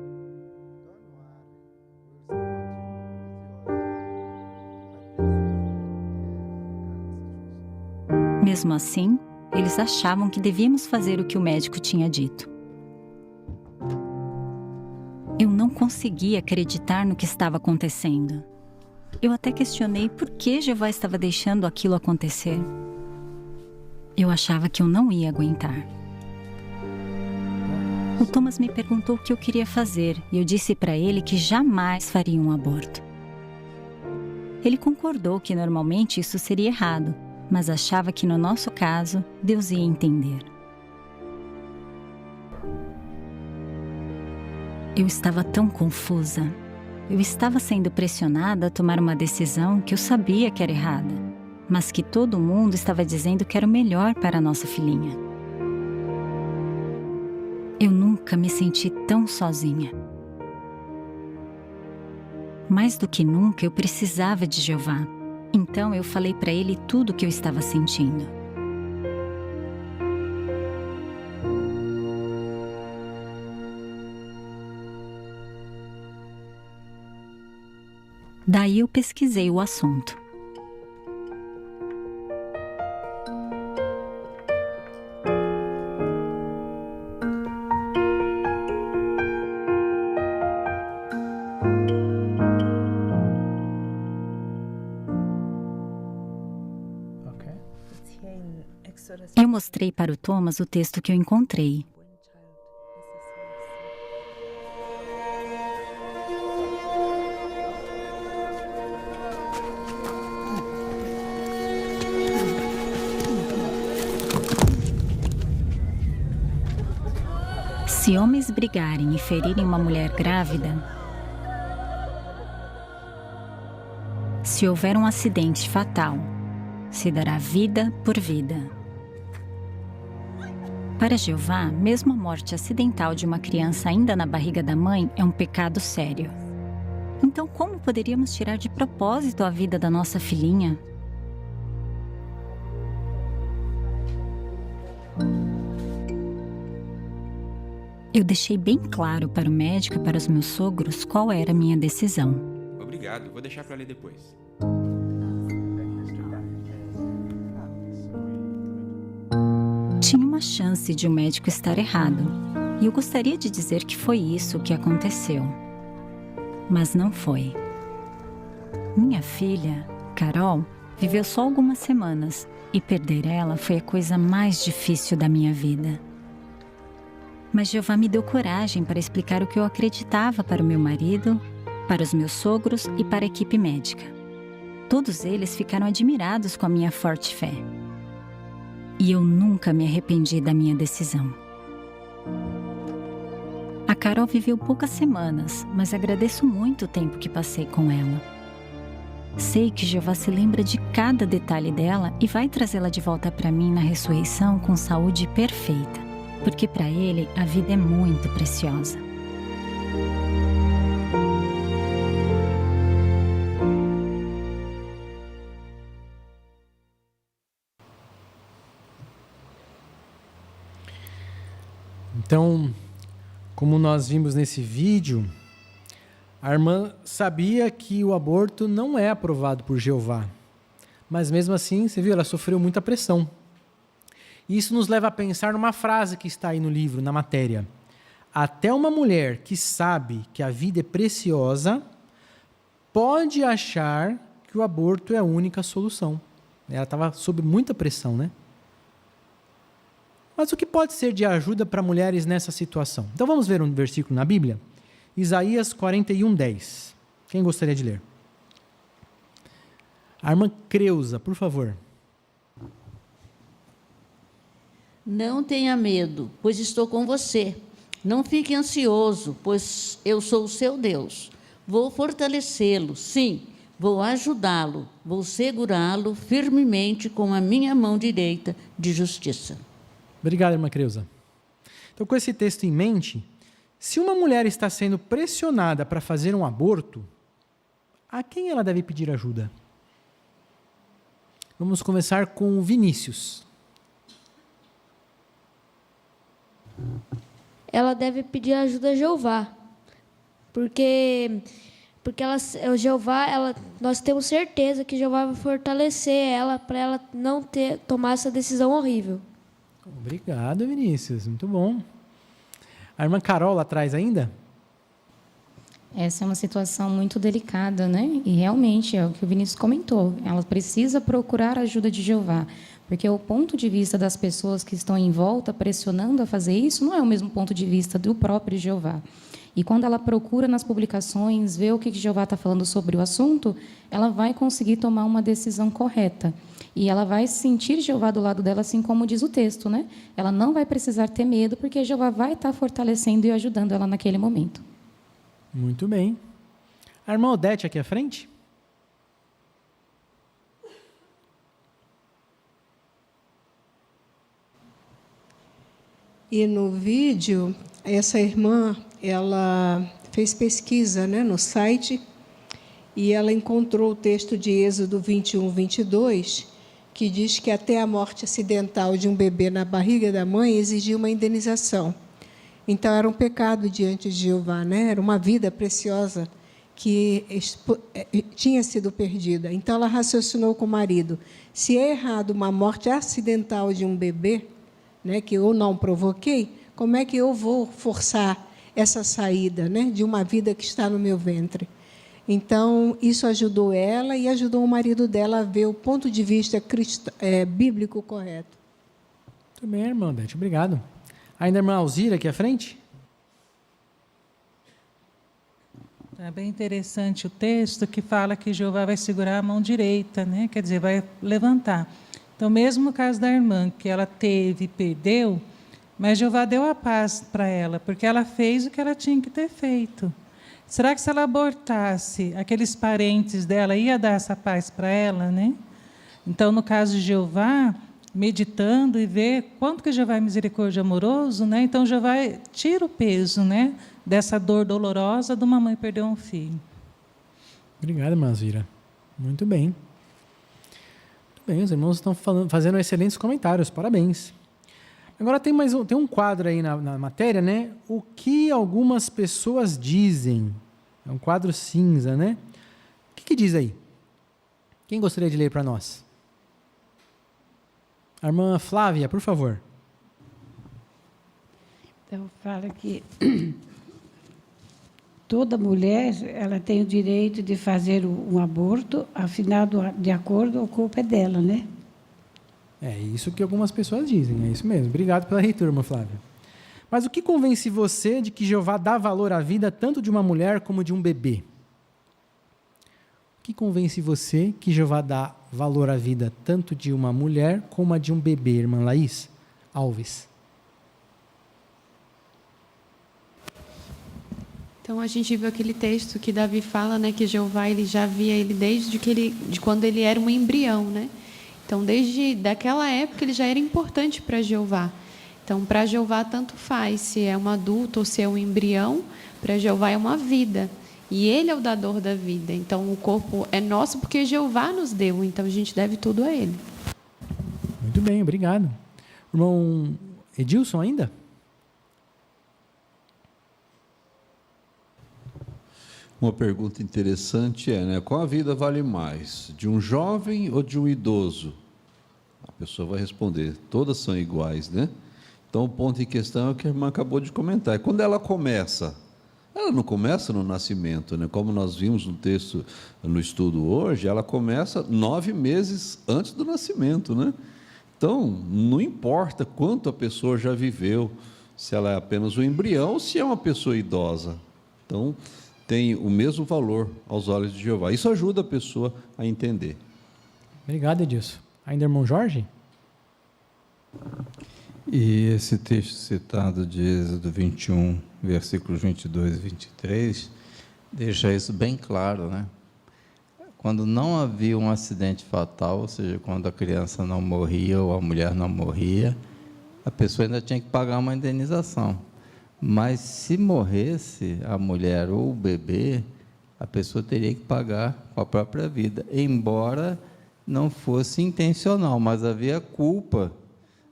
[SPEAKER 2] Mesmo assim, eles achavam que devíamos fazer o que o médico tinha dito. Eu não conseguia acreditar no que estava acontecendo. Eu até questionei por que Jeová estava deixando aquilo acontecer. Eu achava que eu não ia aguentar. O Thomas me perguntou o que eu queria fazer e eu disse para ele que jamais faria um aborto. Ele concordou que normalmente isso seria errado, mas achava que no nosso caso, Deus ia entender. Eu estava tão confusa. Eu estava sendo pressionada a tomar uma decisão que eu sabia que era errada, mas que todo mundo estava dizendo que era o melhor para a nossa filhinha. Eu nunca me senti tão sozinha. Mais do que nunca, eu precisava de Jeová. Então eu falei para ele tudo o que eu estava sentindo. Daí eu pesquisei o assunto. Eu mostrei para o Thomas o texto que eu encontrei. Se homens brigarem e ferirem uma mulher grávida, se houver um acidente fatal, se dará vida por vida. Para Jeová, mesmo a morte acidental de uma criança ainda na barriga da mãe é um pecado sério. Então, como poderíamos tirar de propósito a vida da nossa filhinha? Eu deixei bem claro para o médico e para os meus sogros qual era a minha decisão.
[SPEAKER 3] Obrigado, vou deixar para ler depois.
[SPEAKER 2] Tinha uma chance de o médico estar errado, e eu gostaria de dizer que foi isso que aconteceu. Mas não foi. Minha filha, Carol, viveu só algumas semanas, e perder ela foi a coisa mais difícil da minha vida. Mas Jeová me deu coragem para explicar o que eu acreditava para o meu marido, para os meus sogros e para a equipe médica. Todos eles ficaram admirados com a minha forte fé. E eu nunca me arrependi da minha decisão. A Carol viveu poucas semanas, mas agradeço muito o tempo que passei com ela. Sei que Jeová se lembra de cada detalhe dela e vai trazê-la de volta para mim na ressurreição com saúde perfeita, porque para Ele a vida é muito preciosa.
[SPEAKER 10] Então, como nós vimos nesse vídeo, a irmã sabia que o aborto não é aprovado por Jeová. Mas mesmo assim, você viu, ela sofreu muita pressão. Isso nos leva a pensar numa frase que está aí no livro, na matéria. Até uma mulher que sabe que a vida é preciosa pode achar que o aborto é a única solução. Ela estava sob muita pressão, né? Mas o que pode ser de ajuda para mulheres nessa situação? Então vamos ver um versículo na Bíblia. Isaías 41:10. Quem gostaria de ler? A irmã Creuza, por favor.
[SPEAKER 4] Não tenha medo, pois estou com você. Não fique ansioso, pois eu sou o seu Deus. Vou fortalecê-lo, sim, vou ajudá-lo, vou segurá-lo firmemente com a minha mão direita de justiça.
[SPEAKER 10] Obrigado, irmã Creuza. Então, com esse texto em mente, se uma mulher está sendo pressionada para fazer um aborto, a quem ela deve pedir ajuda? Vamos começar com o Vinícius.
[SPEAKER 5] Ela deve pedir ajuda a Jeová, porque nós temos certeza que Jeová vai fortalecer ela para ela não tomar essa decisão horrível.
[SPEAKER 10] Obrigado, Vinícius. Muito bom. A irmã Carol lá atrás ainda?
[SPEAKER 19] Essa é uma situação muito delicada, né? E realmente é o que o Vinícius comentou. Ela precisa procurar a ajuda de Jeová, porque o ponto de vista das pessoas que estão em volta pressionando a fazer isso não é o mesmo ponto de vista do próprio Jeová. E quando ela procura nas publicações, vê o que Jeová está falando sobre o assunto, ela vai conseguir tomar uma decisão correta. E ela vai sentir Jeová do lado dela, assim como diz o texto, né? Ela não vai precisar ter medo, porque Jeová vai estar fortalecendo e ajudando ela naquele momento.
[SPEAKER 10] Muito bem. A irmã Odete aqui à frente.
[SPEAKER 20] E no vídeo, essa irmã, ela fez pesquisa, né, no site e ela encontrou o texto de Êxodo 21:22, que diz que até a morte acidental de um bebê na barriga da mãe exigia uma indenização. Então, era um pecado diante de Jeová, né? Era uma vida preciosa que tinha sido perdida. Então, ela raciocinou com o marido. Se é errado uma morte acidental de um bebê, né, que eu não provoquei, como é que eu vou forçar essa saída, né, de uma vida que está no meu ventre? Então, isso ajudou ela e ajudou o marido dela a ver o ponto de vista bíblico correto.
[SPEAKER 10] Muito bem, irmã Odete, obrigado. Ainda a irmã Alzira aqui à frente.
[SPEAKER 21] É bem interessante o texto que fala que Jeová vai segurar a mão direita, né? Quer dizer, vai levantar. Então, mesmo no caso da irmã, que ela teve e perdeu, mas Jeová deu a paz para ela, porque ela fez o que ela tinha que ter feito. Será que se ela abortasse, aqueles parentes dela ia dar essa paz para ela, né? Então, no caso de Jeová, meditando e ver quanto que Jeová é misericórdia e amoroso, né? Então, Jeová tira o peso, né, dessa dor dolorosa de uma mãe perder um filho.
[SPEAKER 10] Obrigado, irmã Zira. Muito bem. Muito bem, os irmãos estão fazendo excelentes comentários. Parabéns. Agora tem um quadro aí na matéria, né? O que algumas pessoas dizem. É um quadro cinza, né? O que diz aí? Quem gostaria de ler para nós? A irmã Flávia, por favor.
[SPEAKER 6] Então, fala que toda mulher ela tem o direito de fazer um aborto, afinal, de acordo com o corpo é dela, né?
[SPEAKER 10] É isso que algumas pessoas dizem, é isso mesmo. Obrigado pela leitura, irmã Flávia. Mas o que convence você de que Jeová dá valor à vida tanto de uma mulher como de um bebê? O que convence você que Jeová dá valor à vida tanto de uma mulher como a de um bebê, irmã Laís Alves?
[SPEAKER 7] Então a gente viu aquele texto que Davi fala, né, que Jeová ele já via ele desde de quando ele era um embrião, né? Então desde daquela época ele já era importante para Jeová. Então para Jeová tanto faz se é um adulto ou se é um embrião, para Jeová é uma vida. E ele é o dador da vida. Então o corpo é nosso porque Jeová nos deu, então a gente deve tudo a ele.
[SPEAKER 10] Muito bem, obrigado. Irmão Edilson ainda?
[SPEAKER 8] Uma pergunta interessante né? Qual a vida vale mais? De um jovem ou de um idoso? A pessoa vai responder, todas são iguais, né? Então, o ponto em questão é o que a irmã acabou de comentar. Quando ela começa, ela não começa no nascimento, né? Como nós vimos no texto, no estudo hoje, ela começa 9 meses antes do nascimento, né? Então, não importa quanto a pessoa já viveu, se ela é apenas um embrião ou se é uma pessoa idosa. Então, tem o mesmo valor aos olhos de Jeová. Isso ajuda a pessoa a entender.
[SPEAKER 10] Obrigado, Edilson. Ainda irmão Jorge?
[SPEAKER 14] E esse texto citado de Êxodo 21, versículos 22 e 23, deixa isso bem claro, né? Quando não havia um acidente fatal, ou seja, quando a criança não morria ou a mulher não morria, a pessoa ainda tinha que pagar uma indenização. Mas se morresse a mulher ou o bebê, a pessoa teria que pagar com a própria vida, embora não fosse intencional, mas havia culpa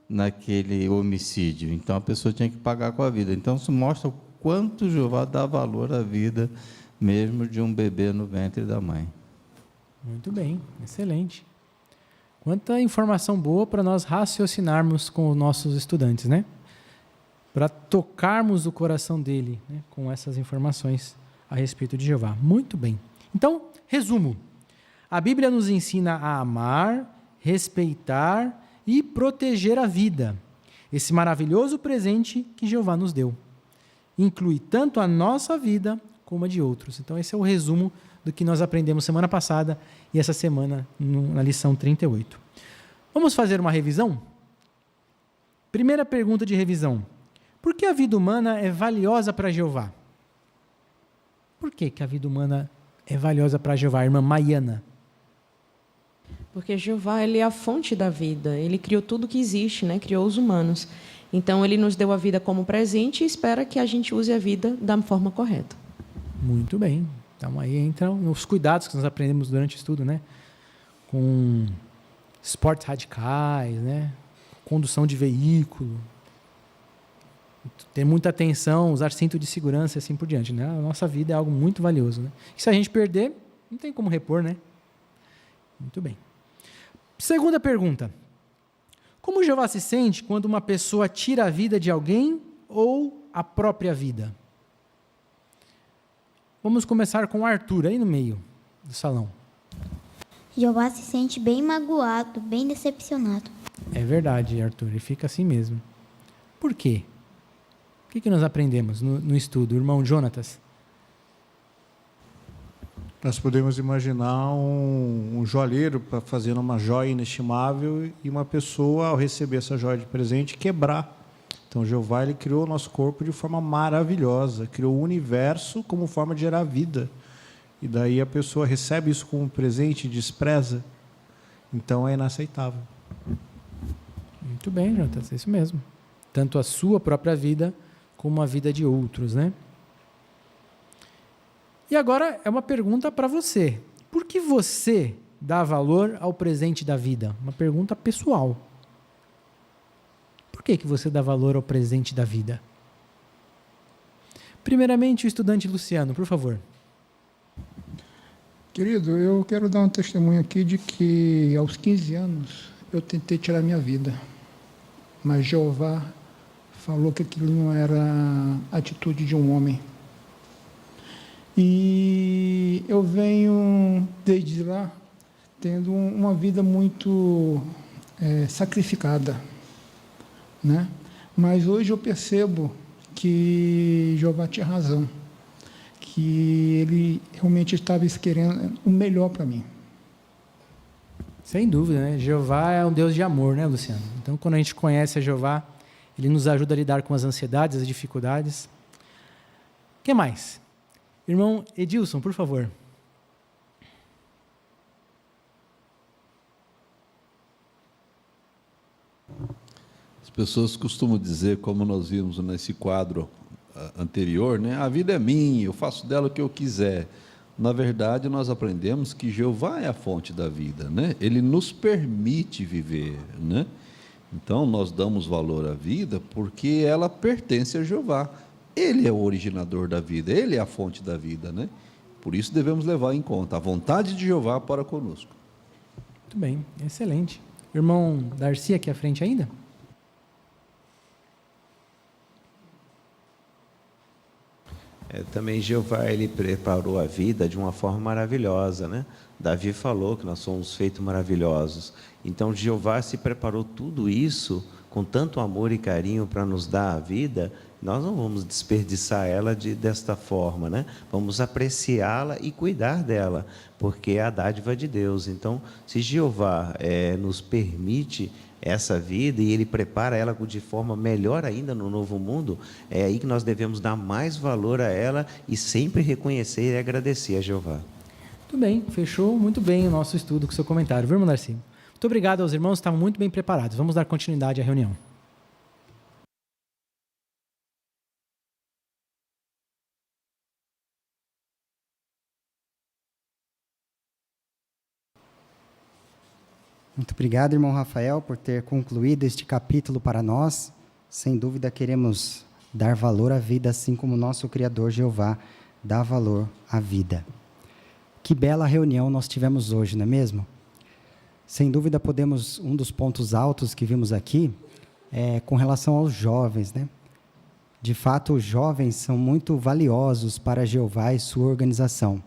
[SPEAKER 14] naquele homicídio. Então a pessoa tinha que pagar com a vida. Então isso mostra o quanto Jeová dá valor à vida, mesmo de um bebê no ventre da mãe.
[SPEAKER 10] Muito bem, excelente. Quanta informação boa para nós raciocinarmos com os nossos estudantes, né? Para tocarmos o coração dele, né, com essas informações a respeito de Jeová. Muito bem. Então, resumo. A Bíblia nos ensina a amar, respeitar e proteger a vida. Esse maravilhoso presente que Jeová nos deu. Inclui tanto a nossa vida como a de outros. Então, esse é o resumo do que nós aprendemos semana passada e essa semana na lição 38. Vamos fazer uma revisão? Primeira pergunta de revisão. Por que a vida humana é valiosa para Jeová? Por que a vida humana é valiosa para Jeová, irmã Maiana?
[SPEAKER 13] Porque Jeová ele é a fonte da vida. Ele criou tudo que existe, né? Criou os humanos. Então, ele nos deu a vida como presente e espera que a gente use a vida da forma correta.
[SPEAKER 10] Muito bem. Então, aí entram os cuidados que nós aprendemos durante o estudo, né? Com esportes radicais, né? Condução de veículo. Ter muita atenção, usar cinto de segurança e assim por diante, né? A nossa vida é algo muito valioso, né? E se a gente perder, não tem como repor, né? Muito bem. Segunda pergunta. Como Jeová se sente quando uma pessoa tira a vida de alguém ou a própria vida? Vamos começar com o Arthur, aí no meio do salão.
[SPEAKER 22] Jeová se sente bem magoado, bem decepcionado.
[SPEAKER 10] É verdade, Arthur, ele fica assim mesmo. Por quê? O que nós aprendemos no estudo, irmão Jonatas?
[SPEAKER 23] Nós podemos imaginar um joalheiro fazendo uma joia inestimável e uma pessoa, ao receber essa joia de presente, quebrar. Então, Jeová ele criou o nosso corpo de forma maravilhosa, criou o universo como forma de gerar vida. E daí a pessoa recebe isso como um presente e despreza. Então, é inaceitável.
[SPEAKER 10] Muito bem, Jonatas, é isso mesmo. Tanto a sua própria vida como a vida de outros, né? E agora é uma pergunta para você. Por que você dá valor ao presente da vida? Uma pergunta pessoal. Por que você dá valor ao presente da vida? Primeiramente, o estudante Luciano, por favor.
[SPEAKER 1] Querido, eu quero dar um testemunho aqui de que aos 15 anos eu tentei tirar minha vida, mas Jeová falou que aquilo não era atitude de um homem. E eu venho, desde lá, tendo uma vida muito sacrificada, né? Mas hoje eu percebo que Jeová tinha razão, que ele realmente estava querendo o melhor para mim.
[SPEAKER 10] Sem dúvida, né? Jeová é um Deus de amor, né, Luciano? Então, quando a gente conhece a Jeová, ele nos ajuda a lidar com as ansiedades, as dificuldades. O que mais? Irmão Edilson, por favor.
[SPEAKER 8] As pessoas costumam dizer, como nós vimos nesse quadro anterior, né? A vida é minha, eu faço dela o que eu quiser. Na verdade, nós aprendemos que Jeová é a fonte da vida, né? Ele nos permite viver, né? Então, nós damos valor à vida porque ela pertence a Jeová. Ele é o originador da vida, ele é a fonte da vida, né? Por isso devemos levar em conta a vontade de Jeová para conosco.
[SPEAKER 10] Muito bem, excelente. Irmão Darcy, aqui à frente ainda?
[SPEAKER 9] Também Jeová, ele preparou a vida de uma forma maravilhosa, né? Davi falou que nós somos feitos maravilhosos. Então, Jeová se preparou tudo isso com tanto amor e carinho para nos dar a vida. Nós não vamos desperdiçar ela desta forma, né? Vamos apreciá-la e cuidar dela, porque é a dádiva de Deus. Então, se Jeová nos permite essa vida e ele prepara ela de forma melhor ainda no novo mundo, é aí que nós devemos dar mais valor a ela e sempre reconhecer e agradecer a Jeová.
[SPEAKER 10] Muito bem, fechou muito bem o nosso estudo com o seu comentário, viu, irmão Darcy? Muito obrigado aos irmãos, estavam muito bem preparados. Vamos dar continuidade à reunião.
[SPEAKER 11] Muito obrigado, irmão Rafael, por ter concluído este capítulo para nós. Sem dúvida, queremos dar valor à vida, assim como o nosso Criador Jeová dá valor à vida. Que bela reunião nós tivemos hoje, não é mesmo? Sem dúvida, um dos pontos altos que vimos aqui é com relação aos jovens, né? De fato, os jovens são muito valiosos para Jeová e sua organização.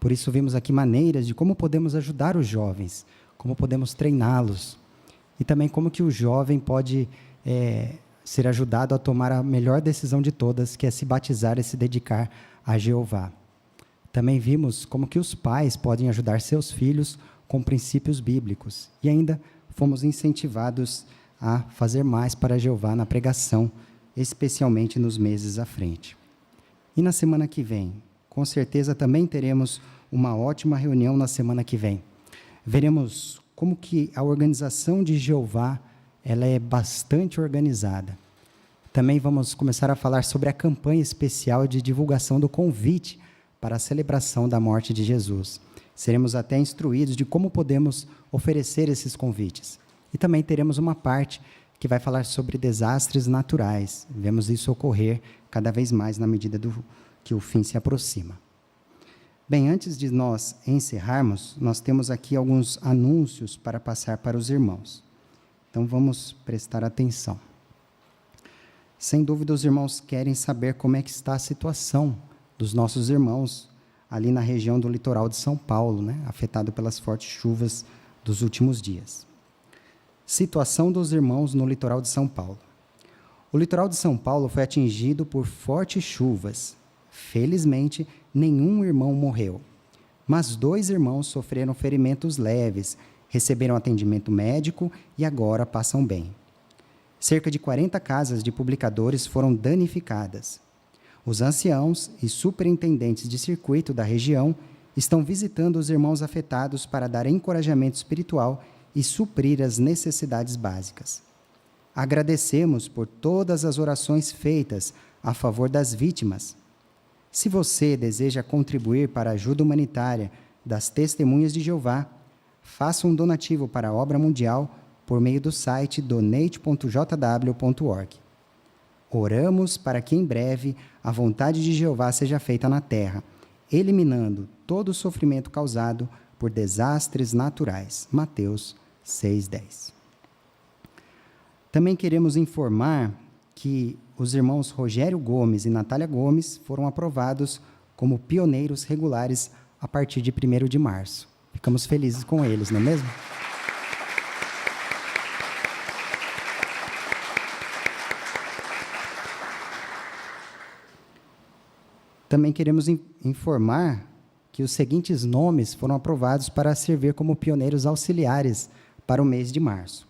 [SPEAKER 11] Por isso, vimos aqui maneiras de como podemos ajudar os jovens, como podemos treiná-los, e também como que o jovem pode ser ajudado a tomar a melhor decisão de todas, que é se batizar e se dedicar a Jeová. Também vimos como que os pais podem ajudar seus filhos com princípios bíblicos, e ainda fomos incentivados a fazer mais para Jeová na pregação, especialmente nos meses à frente. E na semana que vem, com certeza também teremos uma ótima reunião na semana que vem. Veremos como que a organização de Jeová ela é bastante organizada. Também vamos começar a falar sobre a campanha especial de divulgação do convite para a celebração da morte de Jesus. Seremos até instruídos de como podemos oferecer esses convites. E também teremos uma parte que vai falar sobre desastres naturais. Vemos isso ocorrer cada vez mais na medida que o fim se aproxima. Bem, antes de nós encerrarmos, nós temos aqui alguns anúncios para passar para os irmãos. Então, vamos prestar atenção. Sem dúvida, os irmãos querem saber como é que está a situação dos nossos irmãos ali na região do litoral de São Paulo, né, afetado pelas fortes chuvas dos últimos dias. Situação dos irmãos no litoral de São Paulo. O litoral de São Paulo foi atingido por fortes chuvas. Felizmente, nenhum irmão morreu, mas 2 irmãos sofreram ferimentos leves, receberam atendimento médico e agora passam bem. Cerca de 40 casas de publicadores foram danificadas. Os anciãos e superintendentes de circuito da região estão visitando os irmãos afetados para dar encorajamento espiritual e suprir as necessidades básicas. Agradecemos por todas as orações feitas a favor das vítimas. Se você deseja contribuir para a ajuda humanitária das Testemunhas de Jeová, faça um donativo para a obra mundial por meio do site donate.jw.org. Oramos para que em breve a vontade de Jeová seja feita na terra, eliminando todo o sofrimento causado por desastres naturais. Mateus 6:10. Também queremos informar que os irmãos Rogério Gomes e Natália Gomes foram aprovados como pioneiros regulares a partir de 1º de março. Ficamos felizes com eles, não é mesmo? Também queremos informar que os seguintes nomes foram aprovados para servir como pioneiros auxiliares para o mês de março: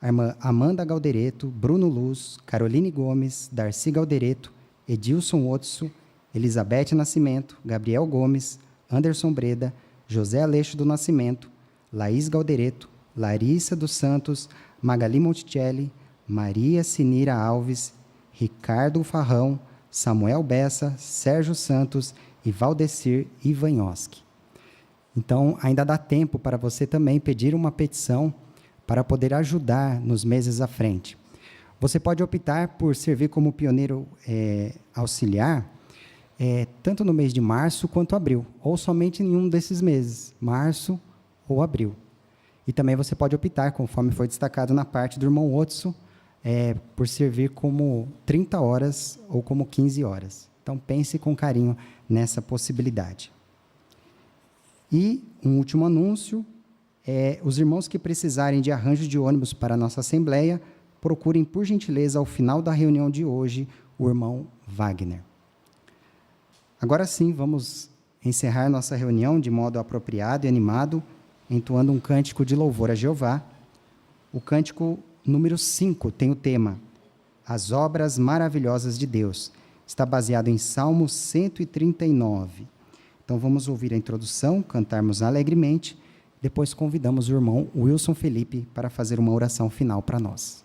[SPEAKER 11] a irmã Amanda Galdereto, Bruno Luz, Caroline Gomes, Darcy Galdereto, Edilson Otso, Elizabeth Nascimento, Gabriel Gomes, Anderson Breda, José Aleixo do Nascimento, Laís Galdereto, Larissa dos Santos, Magali Monticelli, Maria Sinira Alves, Ricardo Farrão, Samuel Bessa, Sérgio Santos e Valdecir Ivanhoski. Então, ainda dá tempo para você também pedir uma petição para poder ajudar nos meses à frente. Você pode optar por servir como pioneiro auxiliar, tanto no mês de março quanto abril, ou somente em um desses meses, março ou abril. E também você pode optar, conforme foi destacado na parte do irmão Otso, por servir como 30 horas ou como 15 horas. Então, pense com carinho nessa possibilidade. E um último anúncio, os irmãos que precisarem de arranjo de ônibus para a nossa assembleia, procurem, por gentileza, ao final da reunião de hoje, o irmão Wagner. Agora sim, vamos encerrar nossa reunião de modo apropriado e animado, entoando um cântico de louvor a Jeová. O cântico número 5 tem o tema As Obras Maravilhosas de Deus. Está baseado em Salmo 139. Então vamos ouvir a introdução, cantarmos alegremente, depois convidamos o irmão Wilson Felipe para fazer uma oração final para nós.